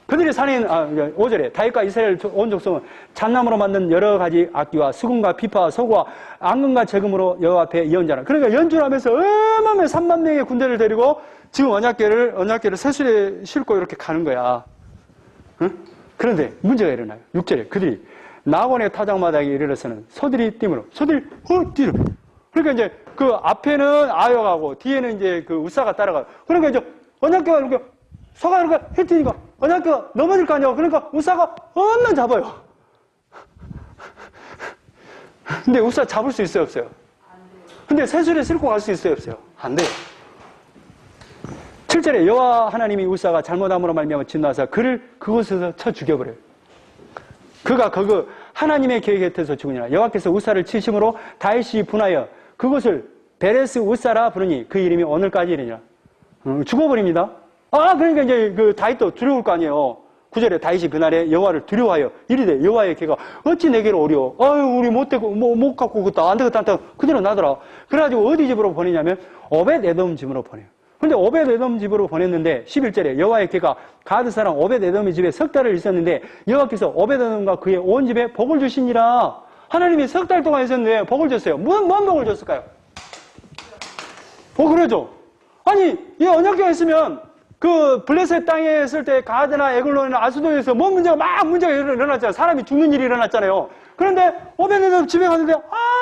그들이 산에 있는 5절에 다윗과 이스라엘 온 족속은 잣나무로 만든 여러 가지 악기와 수금과 비파와 소구와 앙금과 재금으로 여호와 앞에 예언자라. 그러니까 연주를 하면서 어마어마한 3만 명의 군대를 데리고 지금 언약궤를 새수레에 싣고 이렇게 가는 거야. 그런데 문제가 일어나요. 6절에 그들이 나곤의 타작마당에 이르러서는 소들이 뛰므로 소들이 뛰러. 그러니까 이제 그 앞에는 아역하고 뒤에는 이제 그 우사가 따라가요. 그러니까 이제 언약궤가 이렇게 소가 이렇게 힐트니까 언약궤가 넘어질 거 아니에요. 그러니까 우사가 얼른 잡아요. 근데 우사 잡을 수 있어요, 없어요? 근데 새수레 싣고 갈 수 있어요, 없어요? 안 돼요. 7절에 여호와 하나님이 우사가 잘못함으로 말미암아 진노하사 그를 그곳에서 쳐 죽여버려요. 그가 하나님의 계획 곁에서 죽으니라. 여호와께서 우사를 치심으로 다윗이 분하여 그곳을 베레스 우사라 부르니 그 이름이 오늘까지 이르니라. 죽어버립니다. 그러니까 이제 그 다윗도 두려울 거 아니에요. 9절에 다윗이 그날에 여호와를 두려워하여 이르되 여호와의 궤가 어찌 내게로 오리오? 우리 못 갖고 오겠다. 안 되겠다. 그대로 나더라. 그래가지고 어디 집으로 보내냐면 오벳에돔 집으로 보내요. 근데 오벳에돔 집으로 보냈는데 11절에 여호와의 궤가 가드 사람 오벳에돔의 집에 석 달을 있었는데 여호와께서 오벳에돔과 그의 온 집에 복을 주시니라. 하나님이 석 달 동안 있었는데 복을 줬어요. 뭔 복을 줬을까요? 복을 해줘. 아니 이 언약궤가 있으면 그 블레셋 땅에 있을 때 가드나 에글론이나 아수도에서 문제가 일어났잖아요. 사람이 죽는 일이 일어났잖아요. 그런데 오벳에돔 집에 갔는데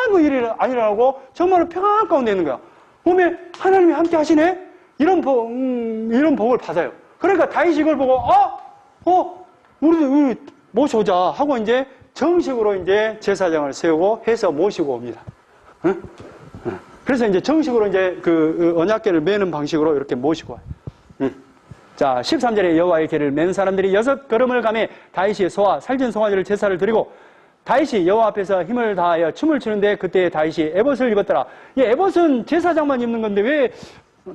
아무 일이 안 일어나고 정말로 평안 가운데 있는 거야. 몸에 하나님이 함께 하시네? 이런 복을 받아요. 그러니까 다윗이 이걸 보고 우리 모셔오자 하고 이제 정식으로 이제 제사장을 세우고 해서 모시고 옵니다. 그래서 이제 정식으로 이제 그 언약궤를 매는 방식으로 이렇게 모시고 와요. 자, 13절에 여호와의 궤를 맨 사람들이 6걸음을 가매 다윗이 소와 살진 송아지를 제사를 드리고 다윗이 여호와 앞에서 힘을 다하여 춤을 추는데 그때 다윗이 에봇을 입었더라. 이 에봇은 제사장만 입는 건데 왜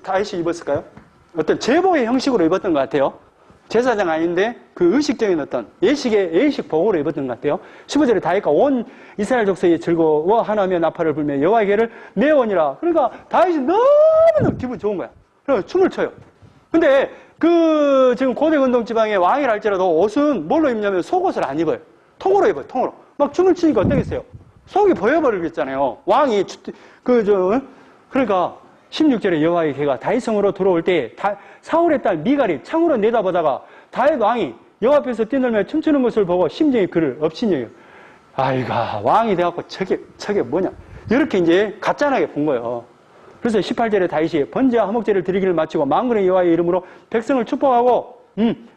다윗이 입었을까요? 어떤 제복의 형식으로 입었던 것 같아요. 제사장 아닌데 그 의식적인 어떤 예식 복으로 입었던 것 같아요. 15절에 다윗과 온 이스라엘 족속이 즐거워 하나며 나팔을 불며 여호와의 궤를 메어오니라. 그러니까 다윗이 너무너무 기분 좋은 거야. 그래서 춤을 춰요. 근데 지금 고대 근동 지방의 왕이라 할지라도 옷은 뭘로 입냐면 속옷을 안 입어요. 통으로 입어요. 통으로. 막 춤을 추니까 어떻겠어요? 속이 보여버리겠잖아요. 왕이 그러니까 16절에 여호와의 궤가 다윗성으로 들어올 때 사울의 딸 미갈이 창으로 내다보다가 다윗 왕이 여호와 앞에서 뛰놀며 춤추는 것을 보고 심정이 그를 엎신여요. 아이가 왕이 돼갖고 저게 뭐냐 이렇게 이제 가짠하게 본 거예요. 그래서 18절에 다윗이 번제와 화목제를 드리기를 마치고 만군의 여호와의 이름으로 백성을 축복하고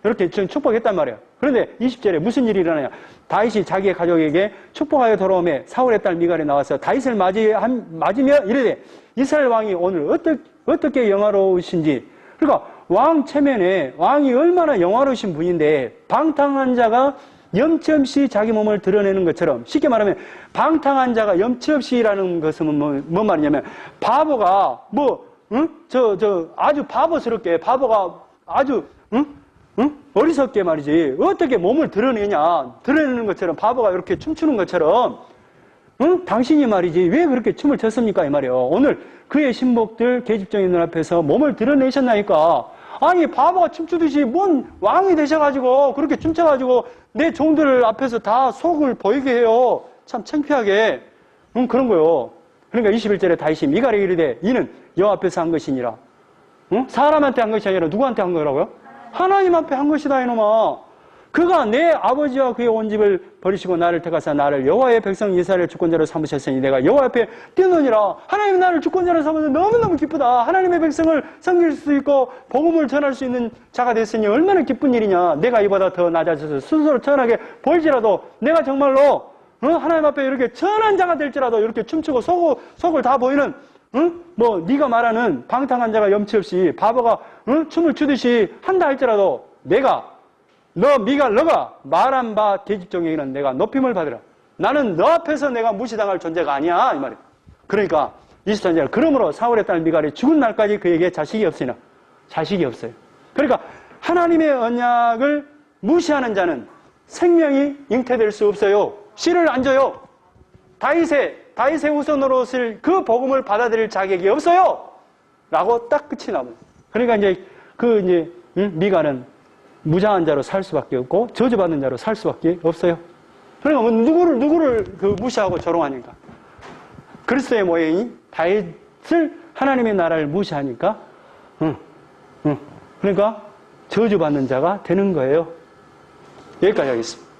이렇게 지금 축복했단 말이에요. 그런데 20절에 무슨 일이 일어나냐? 다윗이 자기의 가족에게 축복하여 돌아오매 사울의 딸 미갈이 나와서 다윗을 맞으며 이르되 이스라엘 왕이 오늘 어떻게 영화로우신지. 그러니까 왕 체면에 왕이 얼마나 영화로우신 분인데 방탕한 자가 염치 없이 자기 몸을 드러내는 것처럼, 쉽게 말하면 방탕한 자가 염치 없이라는 것은 뭔 말이냐면 바보가 아주 바보스럽게 바보가 아주 어리석게 말이지 어떻게 몸을 드러내는 것처럼 바보가 이렇게 춤추는 것처럼 당신이 말이지 왜 그렇게 춤을 췄습니까 이 말이에요. 오늘 그의 신복들 계집종의 눈앞에서 몸을 드러내셨나니까. 아니 바보가 춤추듯이 뭔 왕이 되셔가지고 그렇게 춤춰가지고 내 종들 앞에서 다 속을 보이게 해요. 참 창피하게. 그런 거요. 그러니까 21절에 다윗이 미갈에게 이르되 이는 여호와 앞에서 한 것이니라. 사람한테 한 것이 아니라 누구한테 한 거라고요? 하나님 앞에 한 것이다 이놈아. 그가 내 아버지와 그의 온 집을 버리시고 나를 택하사 나를 여호와의 백성 이스라엘의 주권자로 삼으셨으니 내가 여호와 앞에 뛰노니라. 하나님이 나를 주권자로 삼아서 너무너무 기쁘다. 하나님의 백성을 섬길 수 있고 복음을 전할 수 있는 자가 됐으니 얼마나 기쁜 일이냐. 내가 이보다 더 낮아져서 스스로 천하게 보일지라도 내가 정말로 하나님 앞에 이렇게 천한 자가 될지라도 이렇게 춤추고 속을 다 보이는 네가 말하는 방탕한 자가 염치 없이 바보가 춤을 추듯이 한다 할지라도 내가 너가 말한 바 계집종에게는 내가 높임을 받으라. 나는 너 앞에서 내가 무시당할 존재가 아니야 이 말이야. 그러니까 23절 그러므로 사울의 딸 미갈이 죽은 날까지 그에게 자식이 없으나 자식이 없어요. 그러니까 하나님의 언약을 무시하는 자는 생명이 잉태될 수 없어요. 씨를 안 줘요. 다윗의 후손으로 쓸 그 복음을 받아들일 자격이 없어요. 라고 딱 끝이 나면. 그러니까 이제 미갈은 무장한 자로 살 수밖에 없고 저주받는 자로 살 수밖에 없어요. 그러니까 누구를 무시하고 조롱하니까. 그리스도의 모형이 다윗을 하나님의 나라를 무시하니까 그러니까 저주받는 자가 되는 거예요. 여기까지 하겠습니다.